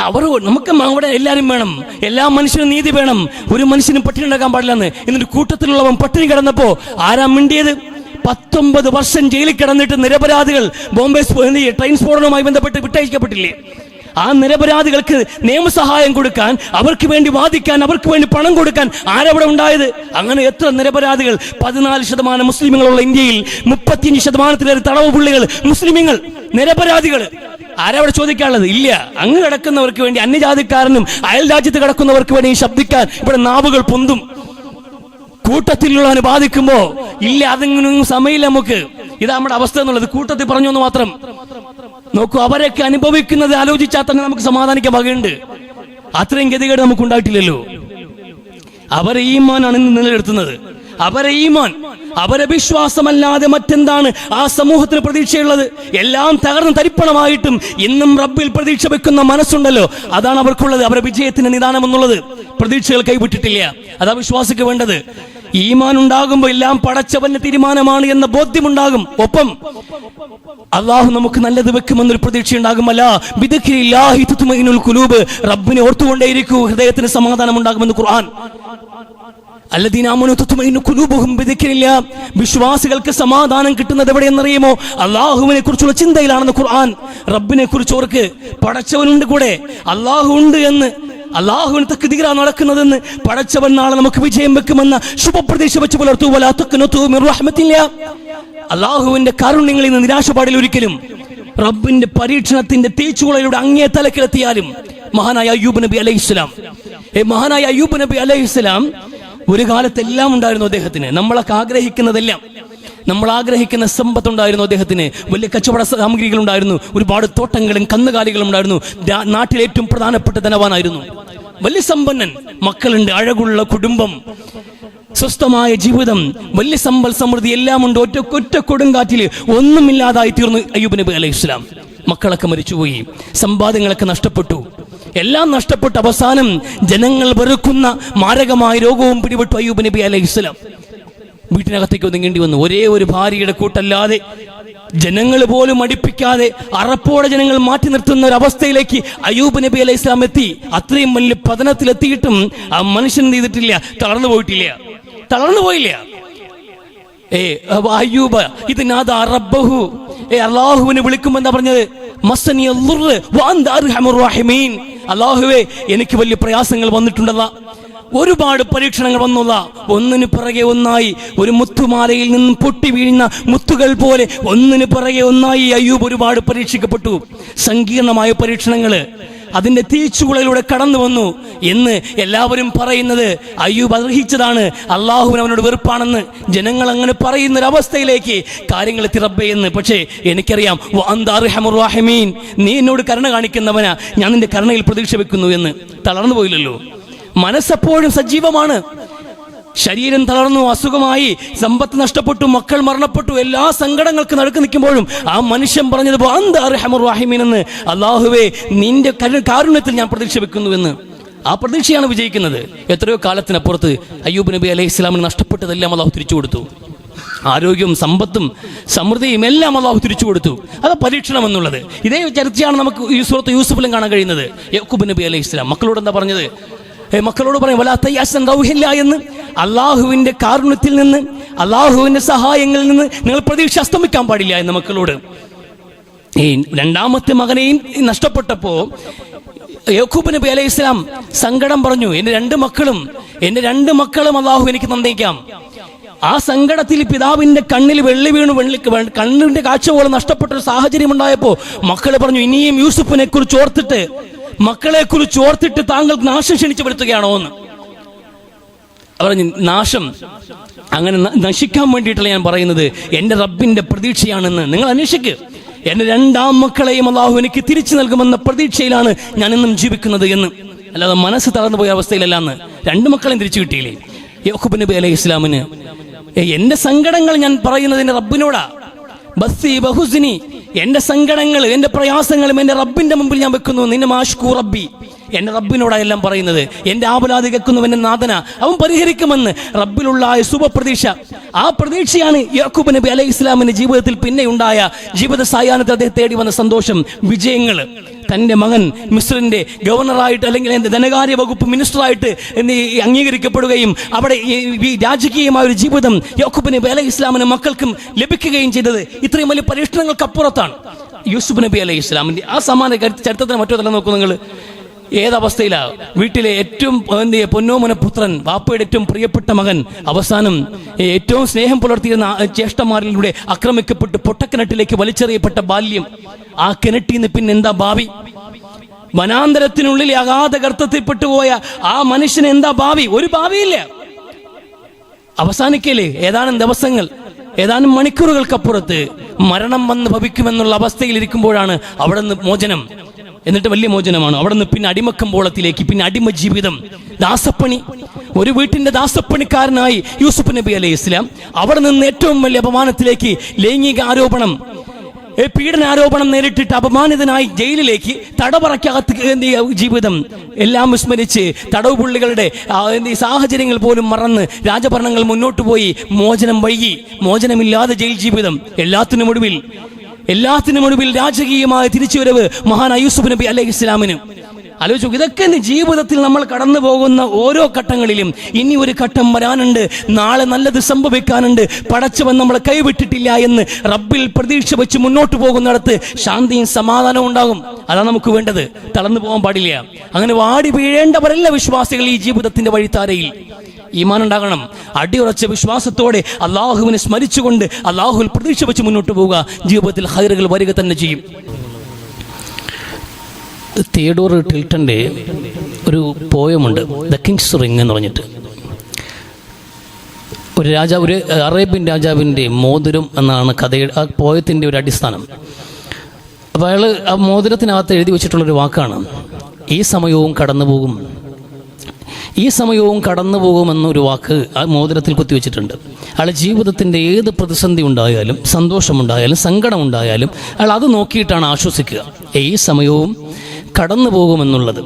അവർ നമുക്ക് അവിടെ എല്ലാവരും വേണം, എല്ലാ മനുഷ്യനും നീതി വേണം, ഒരു മനുഷ്യനും പട്ടിണി ഉണ്ടാക്കാൻ പാടില്ലെന്ന്. എന്നിട്ട് കൂട്ടത്തിലുള്ളവൻ പട്ടിണി കിടന്നപ്പോ ആരാ മിണ്ടിയത്? 19 വർഷം ജയിലിൽ കിടന്നിട്ട് നിരപരാധികൾ ബോംബെ ട്രെയിൻ സ്ഫോടനവുമായി ബന്ധപ്പെട്ട് വിട്ടയക്കപ്പെട്ടില്ലേ? ആ നിരപരാധികൾക്ക് നിയമസഹായം കൊടുക്കാൻ, അവർക്ക് വേണ്ടി വാദിക്കാൻ, അവർക്ക് വേണ്ടി പണം കൊടുക്കാൻ ആരവിടെ ഉണ്ടായത്? അങ്ങനെ എത്ര നിരപരാധികൾ? 14% മുസ്ലിമുകളുള്ള ഇന്ത്യയിൽ 35%-ലേറെ തടവ് പുള്ളികൾ മുസ്ലിമുകൾ, നിരപരാധികൾ. ആരവിടെ ചോദിക്കാനുള്ളത്? ഇല്ല. അങ്ങ് കിടക്കുന്നവർക്ക് വേണ്ടി, അന്യജാതിക്കാരനും അയൽ രാജ്യത്ത് കിടക്കുന്നവർക്ക് വേണ്ടി ശബ്ദിക്കാൻ ഇവിടെ നാവുകൾ പൊന്തും. കൂട്ടത്തിലുള്ളവന് ബാധിക്കുമ്പോ ഇല്ല, അതിങ്ങനൊന്നും സമയമില്ല നമുക്ക്. ഇതാ നമ്മുടെ അവസ്ഥ എന്നുള്ളത്. കൂട്ടത്തിൽ പറഞ്ഞു എന്ന് മാത്രം. നോക്കൂ, അവരൊക്കെ അനുഭവിക്കുന്നത് ആലോചിച്ചാൽ തന്നെ നമുക്ക് സമാധാനിക്കാൻ വകയുണ്ട്. അത്രയും ഗതികേട് നമുക്ക് ഉണ്ടായിട്ടില്ലല്ലോ. അവരെ ഈമാനാണ് ഇന്ന് നിലനിർത്തുന്നത്. അവരെ ഈമാൻ, അവരെ വിശ്വാസമല്ലാതെ മറ്റെന്താണ് ആ സമൂഹത്തിന് പ്രതീക്ഷയുള്ളത്? എല്ലാം തകർന്ന് തരിപ്പണമായിട്ടും ഇന്നും റബ്ബിൽ പ്രതീക്ഷ വെക്കുന്ന മനസ്സുണ്ടല്ലോ, അതാണ് അവർക്കുള്ളത്. അവരുടെ വിജയത്തിന്റെ നിദാനം എന്നുള്ളത്. പ്രതീക്ഷകൾ കൈവിട്ടിട്ടില്ല. അതാ വിശ്വാസിക്ക് വേണ്ടത്. ഈമാൻ ഉണ്ടാകുമ്പോ എല്ലാം പടച്ചവന്റെ തീരുമാനമാണ് എന്ന ബോധ്യമുണ്ടാകും. ഒപ്പം അള്ളാഹു നമുക്ക് നല്ലത് വെക്കുമെന്നൊരു പ്രതീക്ഷ ഉണ്ടാകുമല്ല. ബിദിക്രില്ലാഹി തുത്മഇന്നുൽ ഖുലൂബ്, റബ്ബിനെ ഓർത്തുകൊണ്ടേയിരിക്കൂ, ഹൃദയത്തിന് സമാധാനം ഉണ്ടാകുമെന്ന് ഖുർആൻ. അല്ലദീന ആമനൂ തുത്മഇന്നു ഖുലൂബുഹും ബിദിക്രില്ലാ, വിശ്വാസികൾക്ക് സമാധാനം കിട്ടുന്നത് എവിടെയെന്നറിയുമോ? അള്ളാഹുവിനെ കുറിച്ചുള്ള ചിന്തയിലാണെന്ന് ഖുർആൻ. റബ്ബിനെ കുറിച്ച് ഓർക്ക്, പടച്ചവനുണ്ട് കൂടെ, അള്ളാഹു ഉണ്ട് എന്ന്, അള്ളാഹുവിന് തക്ദീറാ നടക്കുന്നതെന്ന്, പടച്ചവൻ നാളെ നമുക്ക് വിജയം വെക്കുമെന്ന ശുഭപ്രതീക്ഷ വെച്ച് പുലർത്തു. വലാ തഖ്നതു മിർ റഹ്മത്തില്ലാ, അള്ളാഹുവിന്റെ കാരുണ്യങ്ങളിൽ നിന്ന് നിരാശ പാടില്ല ഒരിക്കലും. റബ്ബിന്റെ പരീക്ഷണത്തിന്റെ തീച്ചുളയിലൂടെ അങ്ങേ തലക്കിലെത്തിയാലും. മഹാനായ അയ്യൂബ് നബി അലൈഹിസ്സലാം, മഹാനായ അയ്യൂബ് നബി അലൈഹിസ്സലാം ഒരു കാലത്ത് എല്ലാം ഉണ്ടായിരുന്നു അദ്ദേഹത്തിന്. നമ്മളൊക്കെ ആഗ്രഹിക്കുന്നതെല്ലാം, നമ്മൾ ആഗ്രഹിക്കുന്ന സമ്പത്തുണ്ടായിരുന്നു അദ്ദേഹത്തിന്. വലിയ കച്ചവട സാമഗ്രികൾ ഉണ്ടായിരുന്നു, ഒരുപാട് തോട്ടങ്ങളും കന്നുകാലികളും ഉണ്ടായിരുന്നു. നാട്ടിലെ ഏറ്റവും പ്രധാനപ്പെട്ട ധനവാനായിരുന്നു, വലിയ സമ്പന്നൻ. മക്കളുണ്ട്, അഴകുള്ള കുടുംബം, സ്വസ്ഥമായ ജീവിതം, വലിയ സമ്പൽ സമൃദ്ധി എല്ലാം ഉണ്ട്. ഒറ്റ കൊടുങ്കാറ്റിൽ ഒന്നുമില്ലാതായി തീർന്നു അയ്യൂബ് നബി അലൈഹിസ്സലാം. മക്കളൊക്കെ മരിച്ചുപോയി, സമ്പാദ്യങ്ങളൊക്കെ നഷ്ടപ്പെട്ടു, എല്ലാം നഷ്ടപ്പെട്ട അവസാനം ജനങ്ങൾ വെറുക്കുന്ന മാരകമായ രോഗവും പിടിപെട്ടു അയ്യൂബ് നബി അലൈഹിസ്സലാം. വീട്ടിനകത്തേക്ക് ഒതുങ്ങേണ്ടി വന്നു. ഒരേ ഒരു ഭാര്യയുടെ കൂട്ടല്ലാതെ, ജനങ്ങൾ പോലും അടുപ്പിക്കാതെ അറപ്പോടെ ജനങ്ങൾ മാറ്റി നിർത്തുന്ന ഒരു അവസ്ഥയിലേക്ക് അയ്യൂബ് നബി അലൈഹി സ്വലാം എത്തി. അത്രയും വലിയ പതനത്തിലെത്തിയിട്ടും ആ മനുഷ്യൻ ചെയ്തിട്ടില്ല, തളർന്നു പോയിട്ടില്ല. അയ്യൂബ് ഇത് നാദാ റബ്ബഹു, അല്ലാഹുവിനെ വിളിക്കുമ്പോൾ എന്താ പറഞ്ഞത്? മസ്സനി അദ്ദുർറു വഅൻത അർഹമുർ റഹീമീൻ. അല്ലാഹുവേ, എനിക്ക് വലിയ പ്രയാസങ്ങൾ വന്നിട്ടുണ്ടല്ല, ഒരുപാട് പരീക്ഷണങ്ങൾ വന്നുള്ള, ഒന്നിനു പിറകെ ഒന്നായി ഒരു മുത്തുമാലയിൽ നിന്നും പൊട്ടി വീഴുന്ന മുത്തുകൾ പോലെ ഒന്നിനു പിറകെ ഒന്നായി അയ്യൂബ് ഒരുപാട് പരീക്ഷിക്കപ്പെട്ടു. സങ്കീർണമായ പരീക്ഷണങ്ങള് അതിന്റെ തീച്ചുളയിലൂടെ കടന്നു വന്നു എന്ന് എല്ലാവരും പറയുന്നത് അയ്യൂബ് അർഹിച്ചതാണ്, അള്ളാഹുവിന് അവനോട് വെറുപ്പാണെന്ന് ജനങ്ങൾ അങ്ങനെ പറയുന്ന ഒരവസ്ഥയിലേക്ക് കാര്യങ്ങൾ എത്തി റബ്ബേ എന്ന്. പക്ഷേ എനിക്കറിയാം, വഅൻത അർഹമുർ റഹീമീൻ, നീ എന്നോട് കരുണ കാണിക്കുന്നവനാ, ഞാൻ നിന്റെ കരുണയിൽ പ്രതീക്ഷ വെക്കുന്നു എന്ന്. തളർന്നു പോയില്ലല്ലോ, മനസ്സെപ്പോഴും സജീവമാണ്. ശരീരം തളർന്നു, അസുഖമായി, സമ്പത്ത് നഷ്ടപ്പെട്ടു, മക്കൾ മരണപ്പെട്ടു, എല്ലാ സങ്കടങ്ങൾക്ക് നടുക്ക് നിൽക്കുമ്പോഴും ആ മനുഷ്യൻ പറഞ്ഞത് വഅൻത അർഹമുർ റഹീമീൻ എന്ന്. അല്ലാഹുവേ, നിന്റെ കാരുണ്യത്തിൽ ഞാൻ പ്രതീക്ഷ വെക്കുന്നുവെന്ന്. ആ പ്രതീക്ഷയാണ് വിജയിക്കുന്നത്. എത്രയോ കാലത്തിനപ്പുറത്ത് അയ്യൂബ് നബി അലൈഹി ഇസ്ലാമിന് നഷ്ടപ്പെട്ടതെല്ലാം അല്ലാഹു തിരിച്ചു കൊടുത്തു. ആരോഗ്യവും സമ്പത്തും സമൃദ്ധിയും എല്ലാം അല്ലാഹു തിരിച്ചു കൊടുത്തു. അത് പരീക്ഷണം എന്നുള്ളത്. ഇതേ ചർച്ചയാണ് നമുക്ക് ഈ സൂറത്ത് യൂസുഫിലും കാണാൻ കഴിയുന്നത്. യാക്കൂബ് നബി അലൈഹി ഇസ്ലാം മക്കളോട് എന്താ പറഞ്ഞത്? മക്കളോട് പറയും വലാ തയഅ്സൻ റൗഹില്ല എന്ന്. അള്ളാഹുവിന്റെ കാരുണ്യത്തിൽ നിന്ന്, അള്ളാഹുവിന്റെ സഹായങ്ങളിൽ നിന്ന് നിങ്ങൾ പ്രതീക്ഷ അസ്തമിക്കാൻ പാടില്ല എന്ന് മക്കളോട്. ഈ രണ്ടാമത്തെ മകനെയും നഷ്ടപ്പെട്ടപ്പോ യാക്കൂബ് നബി അലൈഹി ഇസ്ലാം സങ്കടം പറഞ്ഞു, എൻ്റെ രണ്ട് മക്കളും അള്ളാഹു എനിക്ക് തന്നേക്കാം. ആ സങ്കടത്തിൽ പിതാവിന്റെ കണ്ണിൽ വെള്ളി വീണു, കണ്ണിന്റെ കാഴ്ച പോലെ നഷ്ടപ്പെട്ട ഒരു സാഹചര്യം ഉണ്ടായപ്പോ മക്കള് പറഞ്ഞു, ഇനിയും യൂസുഫിനെ കുറിച്ച് ഓർത്തിട്ട്, മക്കളെ കുറിച്ച് ഓർത്തിട്ട് താങ്കൾക്ക് നാശം ക്ഷണിച്ചു വരുത്തുകയാണോ എന്ന് പറഞ്ഞു. നാശം അങ്ങനെ നശിക്കാൻ വേണ്ടിയിട്ടല്ല ഞാൻ പറയുന്നത്, എൻ്റെ റബ്ബിന്റെ പ്രതീക്ഷയാണെന്ന് നിങ്ങൾ അന്വേഷിക്കുക. എൻ്റെ രണ്ടാം മക്കളെയും അല്ലാഹു എനിക്ക് തിരിച്ചു നൽകുമെന്ന പ്രതീക്ഷയിലാണ് ഞാൻ ഇന്നും ജീവിക്കുന്നത് എന്ന്. അല്ലാതെ മനസ്സ് തളർന്നു പോയ അവസ്ഥയിലല്ലാന്ന്. രണ്ട് മക്കളെയും തിരിച്ചു കിട്ടിയില്ലേ? യാക്കൂബ് നബി അലൈഹി ഇസ്ലാമിന് എൻ്റെ സങ്കടങ്ങൾ ഞാൻ പറയുന്നതിന് റബ്ബിനോടാ. ബസ്സി ബഹുസ്നി, എൻ്റെ സങ്കടങ്ങൾ, എൻ്റെ പ്രയാസങ്ങളും എൻ്റെ റബ്ബിന്റെ മുമ്പിൽ ഞാൻ വെക്കുന്നു. നിന്നെ മാഷ്കൂ റബ്ബി, എൻ്റെ റബ്ബിനോടാണ് എല്ലാം പറയുന്നത്. എൻ്റെ ആപലാതി കേൾക്കുന്നു എൻ്റെ നാഥന, അവൻ പരിഹരിക്കുമെന്ന് റബ്ബിലുള്ള ശുഭപ്രതീക്ഷ. ആ പ്രതീക്ഷയാണ് യാക്കൂബ് നബി അലൈഹി ഇസ്ലാമിന്റെ ജീവിതത്തിൽ പിന്നെ ഉണ്ടായ ജീവിത സായാഹ്നത്തിൽ അദ്ദേഹം തേടി വന്ന സന്തോഷം, വിജയങ്ങൾ. തൻ്റെ മകൻ മിസ്രിന്റെ ഗവർണറായിട്ട് അല്ലെങ്കിൽ ധനകാര്യ വകുപ്പ് മിനിസ്റ്ററായിട്ട് അംഗീകരിക്കപ്പെടുകയും അവിടെ ഈ രാജകീയമായ ഒരു ജീവിതം യാക്കൂബ് നബി അലൈഹി ഇസ്ലാമിന് മക്കൾക്കും ലഭിക്കുകയും ചെയ്തത് ഇത്രയും വലിയ പരീക്ഷണങ്ങൾക്ക് അപ്പുറത്താണ്. യൂസുഫ് നബി അലൈഹി ഇസ്ലാമിന്റെ ആ സമാന ചരിത്രത്തിന് മറ്റോ തല നോക്കൂ നിങ്ങൾ. ഏതവസ്ഥയിലാ? വീട്ടിലെ ഏറ്റവും പൊന്നോമന പുത്രൻ, വാപ്പയുടെ ഏറ്റവും പ്രിയപ്പെട്ട മകൻ, അവസാനം ഏറ്റവും സ്നേഹം പുലർത്തിയിരുന്ന ജ്യേഷ്ഠന്മാരിലൂടെ ആക്രമിക്കപ്പെട്ട് പൊട്ടക്കിണറ്റിലേക്ക് വലിച്ചെറിയപ്പെട്ട ബാല്യം. ആ കിണറ്റിൽ നിന്ന് പിന്നെ എന്താ ഭാവി? വനാന്തരത്തിനുള്ളിലെ അഗാധ ഗർത്തത്തിൽപ്പെട്ടുപോയ ആ മനുഷ്യന് എന്താ ഭാവി? ഒരു ഭാവിയില്ല. അവസാനിക്കല്ലേ ഏതാനും ദിവസങ്ങൾ, ഏതാനും മണിക്കൂറുകൾക്കപ്പുറത്ത് മരണം വന്ന് ഭവിക്കുമെന്നുള്ള അവസ്ഥയിൽ അവിടെ നിന്ന് മോചനം. എന്നിട്ട് വലിയ മോചനമാണ്. അവിടെ നിന്ന് പിന്നെ അടിമക്കമ്പോളത്തിലേക്ക്, പിന്നെ അടിമ ജീവിതം, ദാസപ്പണി. ഒരു വീട്ടിന്റെ ദാസപ്പണിക്കാരനായി യൂസുഫ് നബി അലൈഹി ഇസ്ലാം. അവിടെ നിന്ന് ഏറ്റവും വലിയ അപമാനത്തിലേക്ക്, ലൈംഗിക ആരോപണം, പീഡനാരോപണം നേരിട്ടിട്ട് അപമാനിതനായി ജയിലിലേക്ക്, തടവറയ്ക്കകത്ത് ജീവിതം എല്ലാം വിസ്മരിച്ച് തടവ് പുള്ളികളുടെ സാഹചര്യങ്ങൾ പോലും മറന്ന് രാജഭരണങ്ങൾ മുന്നോട്ട് പോയി. മോചനം വൈകി, മോചനമില്ലാതെ ജയിൽ ജീവിതം. എല്ലാത്തിനും ഒടുവിൽ രാജകീയമായ തിരിച്ചുവരവ് മഹാനായ യൂസുഫ് നബി അലൈഹി ഇസ്ലാമിന്. ആലോചിച്ചു, ഇതൊക്കെ ജീവിതത്തിൽ നമ്മൾ കടന്നു പോകുന്ന ഓരോ ഘട്ടങ്ങളിലും ഇനി ഒരു ഘട്ടം വരാനുണ്ട്, നാളെ നല്ലത് സംഭവിക്കാനുണ്ട്, പടച്ചവൻ നമ്മളെ കൈവിട്ടിട്ടില്ല എന്ന് റബ്ബിൽ പ്രതീക്ഷ വെച്ച് മുന്നോട്ട് പോകുന്നിടത്ത് ശാന്തിയും സമാധാനവും ഉണ്ടാകും. അതാണ് നമുക്ക് വേണ്ടത്. തളർന്നു പോകാൻ പാടില്ല. അങ്ങനെ വാടി വീഴേണ്ടവരല്ല വിശ്വാസികൾ ഈ ജീവിതത്തിന്റെ വഴിത്താരയിൽ. ഈമാൻ ഉണ്ടാകണം. അടിയുറച്ച വിശ്വാസത്തോടെ അള്ളാഹുവിനെ സ്മരിച്ചുകൊണ്ട് അള്ളാഹുവിൽ പ്രതീക്ഷ വെച്ച് മുന്നോട്ട് പോവുക. ജീവിതത്തിൽ ഹൈറുകൾ വരിക തന്നെ ചെയ്യും. തിയഡോർ ടിൽട്ടന്റെ ഒരു പോയമുണ്ട്, ദ കിങ്സ് റിംഗ് എന്ന് പറഞ്ഞിട്ട്. ഒരു അറേബ്യൻ രാജാവിൻ്റെ മോതിരം എന്നാണ് കഥയുടെ, ആ പോയത്തിൻ്റെ ഒരു അടിസ്ഥാനം. അപ്പോൾ അയാൾ ആ മോതിരത്തിനകത്ത് എഴുതി വെച്ചിട്ടുള്ളൊരു വാക്കാണ്, ഈ സമയവും കടന്നു പോകും. ഈ സമയവും കടന്നു പോകുമെന്നൊരു വാക്ക് ആ മോതിരത്തിൽ കുത്തിവെച്ചിട്ടുണ്ട്. അയാൾ ജീവിതത്തിൻ്റെ ഏത് പ്രതിസന്ധി ഉണ്ടായാലും, സന്തോഷമുണ്ടായാലും, സങ്കടമുണ്ടായാലും അയാൾ അത് നോക്കിയിട്ടാണ് ആശ്വസിക്കുക. ഈ സമയവും കടന്നു പോകുമെന്നുള്ളത്.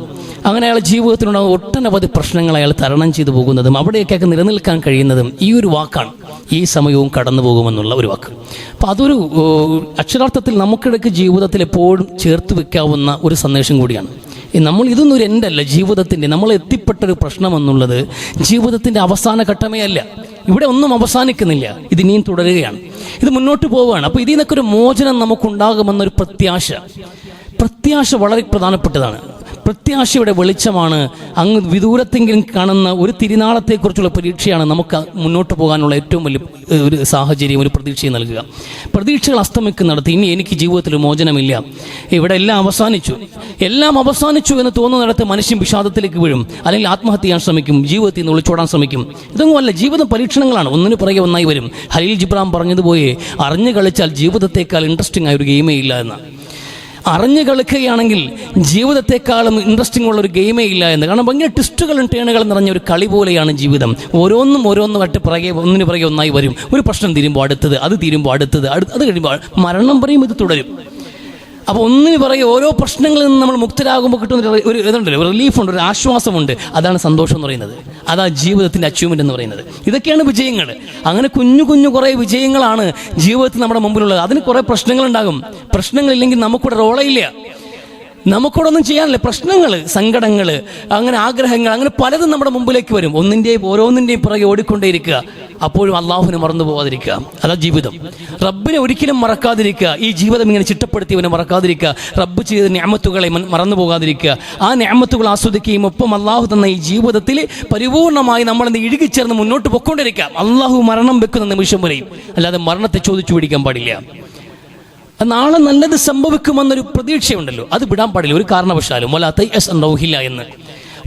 അങ്ങനെ അയാൾ ജീവിതത്തിലുണ്ടാകുന്ന ഒട്ടനവധി പ്രശ്നങ്ങൾ അയാൾ തരണം ചെയ്തു പോകുന്നതും അവിടെയൊക്കെ നിലനിൽക്കാൻ കഴിയുന്നതും ഈ ഒരു വാക്കാണ്, ഈ സമയവും കടന്നു പോകുമെന്നുള്ള ഒരു വാക്ക്. അപ്പം അതൊരു അക്ഷരാർത്ഥത്തിൽ നമുക്കിടയ്ക്ക് ജീവിതത്തിൽ എപ്പോഴും ചേർത്ത് വെക്കാവുന്ന ഒരു സന്ദേശം കൂടിയാണ്. നമ്മൾ ഇതൊന്നും ഒരു എൻഡല്ല ജീവിതത്തിൻ്റെ. നമ്മൾ എത്തിപ്പെട്ടൊരു പ്രശ്നം എന്നുള്ളത് ജീവിതത്തിൻ്റെ അവസാന ഘട്ടമേ അല്ല. ഇവിടെ ഒന്നും അവസാനിക്കുന്നില്ല, ഇത് ഇനിയും തുടരുകയാണ്, ഇത് മുന്നോട്ട് പോവുകയാണ്. അപ്പോൾ ഇതിൽ നിന്നൊക്കെ ഒരു മോചനം നമുക്കുണ്ടാകുമെന്നൊരു പ്രത്യാശ വളരെ പ്രധാനപ്പെട്ടതാണ്. പ്രത്യാശയുടെ വെളിച്ചമാണ് അങ്ങ് വിദൂരത്തെങ്കിലും കാണുന്ന ഒരു തിരുനാളത്തെക്കുറിച്ചുള്ള പ്രതീക്ഷയാണ് നമുക്ക് മുന്നോട്ട് പോകാനുള്ള ഏറ്റവും വലിയ ഒരു സാഹചര്യം, ഒരു പ്രതീക്ഷയും നൽകുക. പ്രതീക്ഷകൾ അസ്തമിക്കുന്നിടത്ത് ഇനി എനിക്ക് ജീവിതത്തിൽ മോചനമില്ല, ഇവിടെ എല്ലാം അവസാനിച്ചു എന്ന് തോന്നുന്നിടത്ത് മനുഷ്യൻ വിഷാദത്തിലേക്ക് വീഴും, അല്ലെങ്കിൽ ആത്മഹത്യ ചെയ്യാൻ ശ്രമിക്കും, ജീവിതത്തിൽ നിന്ന് ഒളിച്ചോടാൻ ശ്രമിക്കും. ഇതൊന്നുമല്ല, ജീവിതം പരീക്ഷണങ്ങളാണ്, ഒന്നിനു പുറകെ ഒന്നായി വരും. ഖലീൽ ജിബ്രാൻ പറഞ്ഞതുപോലെ അറിഞ്ഞു കളിച്ചാൽ ജീവിതത്തെക്കാൾ ഇൻട്രസ്റ്റിംഗ് ആയ ഒരു ഗെയിമേ ഇല്ല എന്ന്. അറിഞ്ഞു കളിക്കുകയാണെങ്കിൽ ജീവിതത്തെക്കാളും ഇൻട്രസ്റ്റിംഗ് ഉള്ള ഒരു ഗെയിമേ ഇല്ല എന്ന്. കാരണം ഭയങ്കര ട്വിസ്റ്റുകളും ടേണുകളും നിറഞ്ഞ ഒരു കളി പോലെയാണ് ജീവിതം. ഓരോന്നുമായിട്ട് ഒന്നിനു പുറകെ ഒന്നായി വരും. ഒരു പ്രശ്നം തീരുമ്പോൾ അടുത്തത്, അത് തീരുമ്പോൾ അടുത്തത്, അത് കഴിയുമ്പോൾ മരണം പറയും, ഇത് തുടരും. അപ്പോൾ ഒന്നിനു പുറകെ ഓരോ പ്രശ്നങ്ങളിൽ നിന്ന് നമ്മൾ മുക്തരാകുമ്പോൾ കിട്ടുന്ന ഒരു ഇതുണ്ടല്ലോ, ഒരു റിലീഫുണ്ട്, ഒരു ആശ്വാസമുണ്ട്. അതാണ് സന്തോഷം എന്ന് പറയുന്നത്, അതാ ജീവിതത്തിൻ്റെ അച്ചീവ്മെൻ്റ് എന്ന് പറയുന്നത്. ഇതൊക്കെയാണ് വിജയങ്ങൾ. അങ്ങനെ കുഞ്ഞു കുറേ വിജയങ്ങളാണ് ജീവിതത്തിൽ നമ്മുടെ മുമ്പിലുള്ളത്. അതിന് കുറേ പ്രശ്നങ്ങളുണ്ടാകും. പ്രശ്നങ്ങളില്ലെങ്കിൽ നമുക്കിവിടെ റോളയില്ല, നമുക്കിവിടെ ഒന്നും ചെയ്യാനില്ല. പ്രശ്നങ്ങൾ, സങ്കടങ്ങൾ, അങ്ങനെ ആഗ്രഹങ്ങൾ, അങ്ങനെ പലതും നമ്മുടെ മുമ്പിലേക്ക് വരും. ഓരോന്നിൻ്റെയും പുറകെ ഓടിക്കൊണ്ടേയിരിക്കുക. അപ്പോഴും അള്ളാഹുവിനെ മറന്നു പോകാതിരിക്കുക, അതാ ജീവിതം. റബ്ബിനെ ഒരിക്കലും മറക്കാതിരിക്കുക. ഈ ജീവിതം ഇങ്ങനെ ചിട്ടപ്പെടുത്തിയവനെ മറക്കാതിരിക്കുക. റബ്ബ് ചെയ്ത നിഅമത്തുകളെ മറന്നു പോകാതിരിക്കുക. ആ നിഅമത്തുകൾ ആസ്വദിക്കുകയും ഒപ്പം അള്ളാഹു തന്ന ഈ ജീവിതത്തിൽ പരിപൂർണമായി നമ്മളെന്ന് ഇഴുകിച്ചേർന്ന് മുന്നോട്ട് പൊയ്ക്കൊണ്ടിരിക്കുക. അള്ളാഹു മരണം വെക്കുന്ന നിമിഷം വരെയും, അല്ലാതെ മരണത്തെ ചോദിച്ചു പിടിക്കാൻ പാടില്ല. നാളെ നല്ലത് സംഭവിക്കുമെന്നൊരു പ്രതീക്ഷയുണ്ടല്ലോ, അത് വിടാൻ പാടില്ല ഒരു കാരണവശാലും. എന്ന്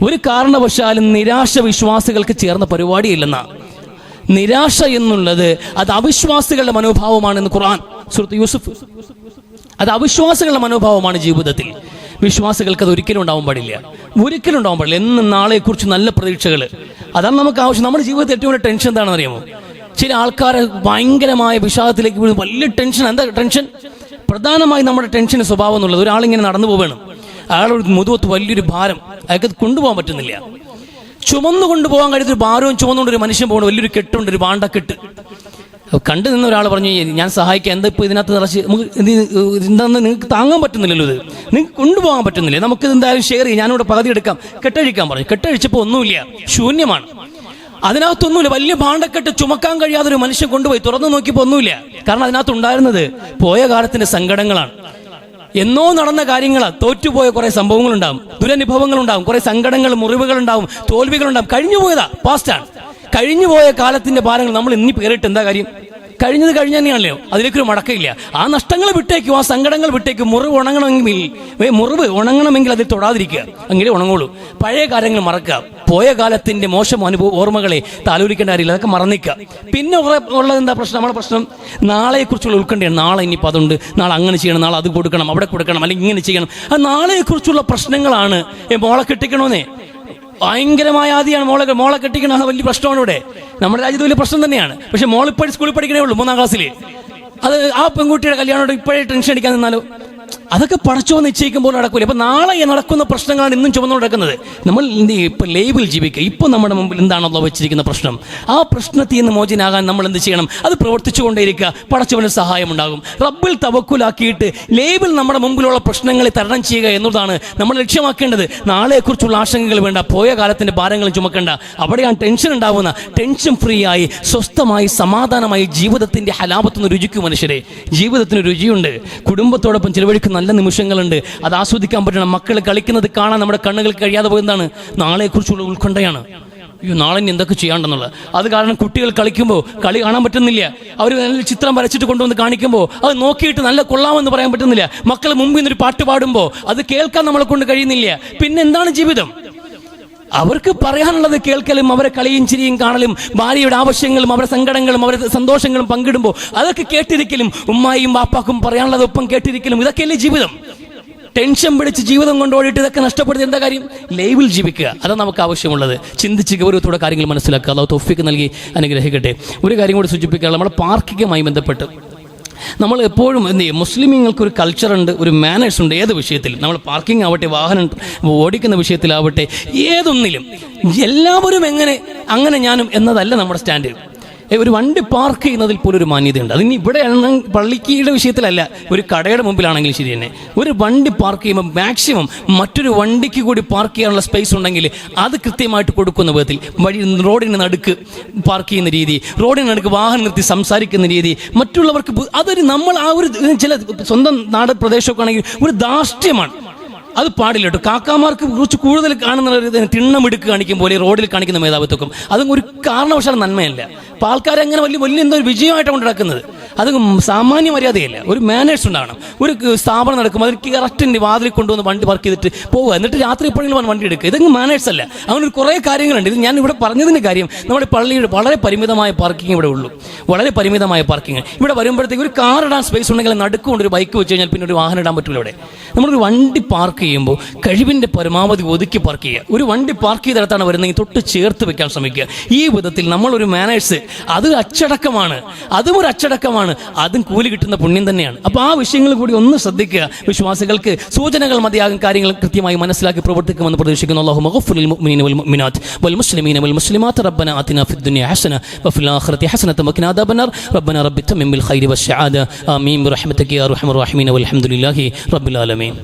ഒരു കാരണവശാലും നിരാശ വിശ്വാസികൾക്ക് ചേർന്ന പരിപാടിയില്ലെന്ന. നിരാശ എന്നുള്ളത് അത് അവിശ്വാസികളുടെ മനോഭാവമാണെന്ന് ഖുർആൻ സൂറത്ത് യൂസുഫ്. അത് അവിശ്വാസികളുടെ മനോഭാവമാണ് ജീവിതത്തിൽ. വിശ്വാസികൾക്ക് അത് ഒരിക്കലും ഉണ്ടാവാൻ പാടില്ല. എന്നും നാളെക്കുറിച്ച് നല്ല പ്രതീക്ഷകൾ, അതാണ് നമുക്ക് ആവശ്യം. നമ്മുടെ ജീവിതത്തിൽ ഏറ്റവും വലിയ ടെൻഷൻ എന്താണെന്ന് അറിയാമോ? ചില ആൾക്കാരെ ഭയങ്കരമായ വിഷാദത്തിലേക്ക് വീഴും, വലിയ ടെൻഷൻ. എന്താ ടെൻഷൻ? പ്രധാനമായി നമ്മുടെ ടെൻഷന് സ്വഭാവം എന്നുള്ളത്, ഒരാളിങ്ങനെ നടന്നു പോവുകയാണ്, അയാളൊരു മുതുവത്ത് വലിയൊരു ഭാരം, അയാൾക്ക് കൊണ്ടുപോകാൻ പറ്റുന്നില്ല. ചുമന്നു കൊണ്ടുപോകാൻ കഴിയുന്നൊരു ഭാരവും ചുമന്നുകൊണ്ട് ഒരു മനുഷ്യൻ പോകണം, വലിയൊരു കെട്ടുണ്ട്, ഒരു വാണ്ടക്കെട്ട്. കണ്ടു നിന്ന ഒരാൾ പറഞ്ഞു, ഞാൻ സഹായിക്കാം, എന്താ ഇപ്പോൾ ഇതിനകത്ത് നിറച്ച് നമുക്ക് എന്താണെന്ന് നിങ്ങൾക്ക് താങ്ങാൻ പറ്റുന്നില്ലല്ലോ, ഇത് നിങ്ങൾക്ക് കൊണ്ടുപോകാൻ പറ്റുന്നില്ല, നമുക്കിത് എന്തായാലും ഷെയർ ചെയ്യാം, ഞാനിവിടെ പകുതി എടുക്കാം, കെട്ടഴിക്കാൻ പറഞ്ഞു. കെട്ടഴിച്ചപ്പോൾ ഒന്നുമില്ല, ശൂന്യമാണ്. അതിനകത്തൊന്നുമില്ല, വലിയ ഭാണ്ഡക്കെട്ട് ചുമക്കാൻ കഴിയാതെ ഒരു മനുഷ്യൻ കൊണ്ടുപോയി. തുറന്നു നോക്കിയപ്പോൾ ഒന്നുമില്ല. കാരണം അതിനകത്തുണ്ടായിരുന്നത് പോയ കാലത്തിന്റെ സങ്കടങ്ങളാണ്. എന്നോ നടന്ന കാര്യങ്ങളാണ്. തോറ്റുപോയ കുറെ സംഭവങ്ങളുണ്ടാവും, ദുരനുഭവങ്ങളുണ്ടാവും, കുറെ സങ്കടങ്ങൾ, മുറിവുകളുണ്ടാവും, തോൽവികളുണ്ടാവും. കഴിഞ്ഞുപോയതാ, പാസ്റ്റാണ്. കഴിഞ്ഞുപോയ കാലത്തിന്റെ ഭാരങ്ങൾ നമ്മൾ ഇനി പേരിട്ട് എന്താ കാര്യം? കഴിഞ്ഞത് കഴിഞ്ഞ തന്നെയാണല്ലോ, അതിലേക്കൊരു മടക്കമില്ല. ആ നഷ്ടങ്ങൾ വിട്ടേക്കും, ആ സങ്കടങ്ങൾ വിട്ടേക്കും. മുറിവ് ഉണങ്ങണമെങ്കിൽ അതിൽ തൊടാതിരിക്കുക, എങ്കിലേ ഉണങ്ങുള്ളൂ. പഴയ കാര്യങ്ങൾ മറക്കുക, പോയ കാലത്തിന്റെ മോശം ഓർമ്മകളെ താലോലിക്കേണ്ട കാര്യമില്ല, അതൊക്കെ മറന്നിക്കുക. പിന്നെ ഉള്ളത് എന്താ പ്രശ്നം? നമ്മുടെ പ്രശ്നം നാളെക്കുറിച്ചുള്ള ഉൾക്കണ്ടയാണ്. നാളെ ഇനിയിപ്പോൾ അതുണ്ട്, നാളെ അങ്ങനെ ചെയ്യണം, നാളെ അത് കൊടുക്കണം, അവിടെ കൊടുക്കണം, അല്ലെങ്കിൽ ഇങ്ങനെ ചെയ്യണം. ആ നാളെക്കുറിച്ചുള്ള പ്രശ്നങ്ങളാണ്. മോളെ കെട്ടിക്കണമെന്നേ ഭയങ്കരമായ ആദ്യമാണ്. മോളെ കെട്ടിക്കണം, അത് വലിയ പ്രശ്നമാണ്. ഇവിടെ നമ്മുടെ രാജ്യത്ത് വലിയ പ്രശ്നം തന്നെയാണ്. പക്ഷെ മോളിപ്പോഴും സ്കൂളിൽ പഠിക്കണേ ഉള്ളൂ, 3ാം ക്ലാസ്സിൽ. അത് ആ പെൺകുട്ടിയുടെ കല്യാണോട് ഇപ്പോഴേ ടെൻഷൻ അടിക്കാൻ നിന്നാലോ? അതൊക്കെ പടച്ചോ നിശ്ചയിക്കുമ്പോൾ നടക്കൂല. അപ്പൊ നാളെ നടക്കുന്ന പ്രശ്നങ്ങളാണ് ഇന്നും ചുമന്നു നടക്കുന്നത്. നമ്മൾ ഇപ്പൊ ലേബിൾ ജീവിക്കുക. ഇപ്പൊ നമ്മുടെ മുമ്പിൽ എന്താണല്ലോ വെച്ചിരിക്കുന്ന പ്രശ്നം, ആ പ്രശ്നത്തിൽ നിന്ന് മോചനാകാൻ നമ്മൾ എന്ത് ചെയ്യണം? അത് പ്രവർത്തിച്ചു കൊണ്ടേയിരിക്കുക. പടച്ചവന് സഹായം ഉണ്ടാകും. റബ്ബിൽ തവക്കുലാക്കിയിട്ട് ലേബിൾ നമ്മുടെ മുമ്പിലുള്ള പ്രശ്നങ്ങളെ തരണം ചെയ്യുക എന്നതാണ് നമ്മൾ ലക്ഷ്യമാക്കേണ്ടത്. നാളെക്കുറിച്ചുള്ള ആശങ്കകൾ വേണ്ട, പോയ കാലത്തിന്റെ ഭാരങ്ങളും ചുമക്കേണ്ട. അവിടെയാണ് ടെൻഷൻ ഉണ്ടാവുന്ന. ടെൻഷൻ ഫ്രീ ആയി സ്വസ്ഥമായി സമാധാനമായി ജീവിതത്തിന്റെ ഹലാപത്തുനിന്ന് രുചിക്കും മനുഷ്യരെ. ജീവിതത്തിന് രുചിയുണ്ട്. കുടുംബത്തോടൊപ്പം ചിലവഴിക്കുന്ന നല്ല നിമിഷങ്ങളുണ്ട്, അത് ആസ്വദിക്കാൻ പറ്റണം. മക്കൾ കളിക്കുന്നത് കാണാൻ നമ്മുടെ കണ്ണുകൾക്ക് കഴിയാതെ പോയതാണ്. നാളെക്കുറിച്ചുള്ള ഉത്കണ്ഠയാണ്. നാളെ ഇനി എന്തൊക്കെ ചെയ്യാണ്ടെന്നുള്ളത്. അത് കാരണം കുട്ടികൾ കളിക്കുമ്പോൾ കളി കാണാൻ പറ്റുന്നില്ല. അവർ നല്ല ചിത്രം വരച്ചിട്ട് കൊണ്ടുവന്ന് കാണിക്കുമ്പോൾ അത് നോക്കിയിട്ട് നല്ല കൊള്ളാമെന്ന് പറയാൻ പറ്റുന്നില്ല. മക്കൾ മുമ്പിൽ നിന്നൊരു പാട്ട് പാടുമ്പോൾ അത് കേൾക്കാൻ നമ്മളെ കൊണ്ട് കഴിയുന്നില്ല. പിന്നെ എന്താണ് ജീവിതം? അവർക്ക് പറയാനുള്ളത് കേൾക്കലും അവരെ കളിയും ചിരിയും കാണലും ഭാര്യയുടെ ആവശ്യങ്ങളും അവരുടെ സങ്കടങ്ങളും അവരുടെ സന്തോഷങ്ങളും പങ്കിടുമ്പോൾ അതൊക്കെ കേട്ടിരിക്കലും ഉമ്മായും ബാപ്പാക്കും പറയാനുള്ളത് ഒപ്പം കേട്ടിരിക്കലും, ഇതൊക്കെയല്ലേ ജീവിതം? ടെൻഷൻ പിടിച്ച് ജീവിതം കൊണ്ടോടിയിട്ട് ഇതൊക്കെ നഷ്ടപ്പെടുത്തി എന്താ കാര്യം? ലൈവിൽ ജീവിക്കുക, അതാണ് നമുക്ക് ആവശ്യമുള്ളത്. ചിന്തിച്ച് ഗൗരവത്തോടെ കാര്യങ്ങൾ മനസ്സിലാക്കുക. അല്ലാഹു തൗഫീഖ് നൽകി അനുഗ്രഹിക്കട്ടെ. ഒരു കാര്യം കൂടി സൂചിപ്പിക്കുക, നമ്മുടെ പാർക്കിങ്ങുമായി ബന്ധപ്പെട്ട് നമ്മൾ എപ്പോഴും എന്ത് ചെയ്യും? മുസ്ലിമീങ്ങൾക്കൊരു കൾച്ചറുണ്ട്, ഒരു മാനേഴ്സ് ഉണ്ട്. ഏത് വിഷയത്തിൽ, നമ്മൾ പാർക്കിംഗ് ആവട്ടെ, വാഹനം ഓടിക്കുന്ന വിഷയത്തിലാവട്ടെ, ഏതൊന്നിലും എല്ലാവരും അങ്ങനെ ഞാനും എന്നതല്ല നമ്മുടെ സ്റ്റാൻഡ്. ഒരു വണ്ടി പാർക്ക് ചെയ്യുന്നതിൽ പോലും ഒരു മാന്യതയുണ്ട്. അതിന് ഇവിടെ പള്ളിക്കയുടെ വിഷയത്തിലല്ല, ഒരു കടയുടെ മുമ്പിലാണെങ്കിലും ശരി തന്നെ ഒരു വണ്ടി പാർക്ക് ചെയ്യുമ്പോൾ മാക്സിമം മറ്റൊരു വണ്ടിക്ക് കൂടി പാർക്ക് ചെയ്യാനുള്ള സ്പേസ് ഉണ്ടെങ്കിൽ അത് കൃത്യമായിട്ട് കൊടുക്കുന്ന വിധത്തിൽ, വഴി റോഡിന് നടുക്ക് പാർക്ക് ചെയ്യുന്ന രീതി, റോഡിന് നടുക്ക് വാഹനം നിർത്തി സംസാരിക്കുന്ന രീതി, മറ്റുള്ളവർക്ക് അതൊരു നമ്മൾ ആ ഒരു ചില സ്വന്തം നാട് പ്രദേശമൊക്കെ ആണെങ്കിൽ ഒരു ധാർഷ്ട്യമാണ്. അത് പാടില്ല കേട്ടോ. കാക്കാമാർക്ക് കുറച്ച് കൂടുതൽ കാണുന്ന തിണ്ണമെടുക്ക് കാണിക്കും പോലെ റോഡിൽ കാണിക്കുന്ന മേധാവിത്വം അതും ഒരു കാരണവശാലും നന്മയല്ല. അപ്പോൾ ആൾക്കാരങ്ങനെ വലിയ എന്തോ ഒരു വിജയമായിട്ടാണ് കൊണ്ടിടക്കുന്നത്. അത് സാമാന്യ മര്യാദയല്ല. ഒരു മാനേഴ്സ് ഉണ്ടാവണം. ഒരു സ്ഥാപനം നടക്കും, അതിൽ കറക്റ്റിൻ്റെ വാതിൽ കൊണ്ടുവന്ന് വണ്ടി പാർക്ക് ചെയ്തിട്ട് പോവുക, എന്നിട്ട് രാത്രി എപ്പോഴെങ്കിലും വണ്ടി എടുക്കുക. ഇതൊന്നും മാനേഴ്സ് അല്ല. അങ്ങനെ കുറേ കാര്യങ്ങളുണ്ട്. ഇത് ഞാൻ ഇവിടെ പറഞ്ഞതിൻ്റെ കാര്യം, നമ്മുടെ പള്ളിയുടെ വളരെ പരിമിതമായ പാർക്കിംഗ് ഇവിടെ ഉള്ളൂ, വളരെ പരിമിതമായ പാർക്കിംഗ്. ഇവിടെ വരുമ്പോഴത്തേക്ക് ഒരു കാർ ഇടാൻ സ്പേസ് ഉണ്ടെങ്കിൽ നടുക്കുകൊണ്ട് ഒരു ബൈക്ക് വെച്ച് കഴിഞ്ഞാൽ പിന്നെ ഒരു വാഹനം ഇടാൻ പറ്റില്ല. ഇവിടെ നമ്മളൊരു വണ്ടി പാർക്ക് ചെയ്യുമ്പോൾ കഴിവിൻ്റെ പരമാവധി ഒതുക്കി പാർക്ക് ചെയ്യുക. ഒരു വണ്ടി പാർക്ക് ചെയ്തിടത്താണ് വരുന്നതെങ്കിൽ തൊട്ട് ചേർത്ത് വെക്കാൻ ശ്രമിക്കുക. ഈ വിധത്തിൽ നമ്മളൊരു മാനേഴ്സ്, അത് അച്ചടക്കമാണ്, അതും ഒരു അച്ചടക്കമാണ്, അതും കൂലി കിട്ടുന്ന പുണ്യം തന്നെയാണ്. അപ്പോൾ ആ വിഷയങ്ങൾ കൂടി ഒന്ന് ശ്രദ്ധിക്കുക. വിശ്വാസികൾക്ക് സൂചനകൾ മതിയാകും, കാര്യങ്ങൾ കൃത്യമായി മനസ്സിലാക്കി പ്രവർത്തിക്കുമെന്ന് പ്രതീക്ഷിക്കുന്നു. അല്ലാഹു മഗ്ഫിറിൽ മുഅ്മിനീന വൽ മുഅ്മിനാത്ത് വൽ മുസ്ലിമീന വൽ മുസ്ലിമാത്ത് റബ്ബനാ ആതിനാ ഫിദ് ദുനിയ ഹസന വഫിൽ ആഖിറതി ഹസനത വഖിനാ അദാബന്നാർ റബ്ബനാ റബ്ബി തമ്മിൽ ഖൈരി വശആദ ആമീൻ ബിറഹ്മതിക യാ അർഹമർ റഹീമീൻ വൽഹംദുലില്ലാഹി റബ്ബിൽ ആലമീൻ.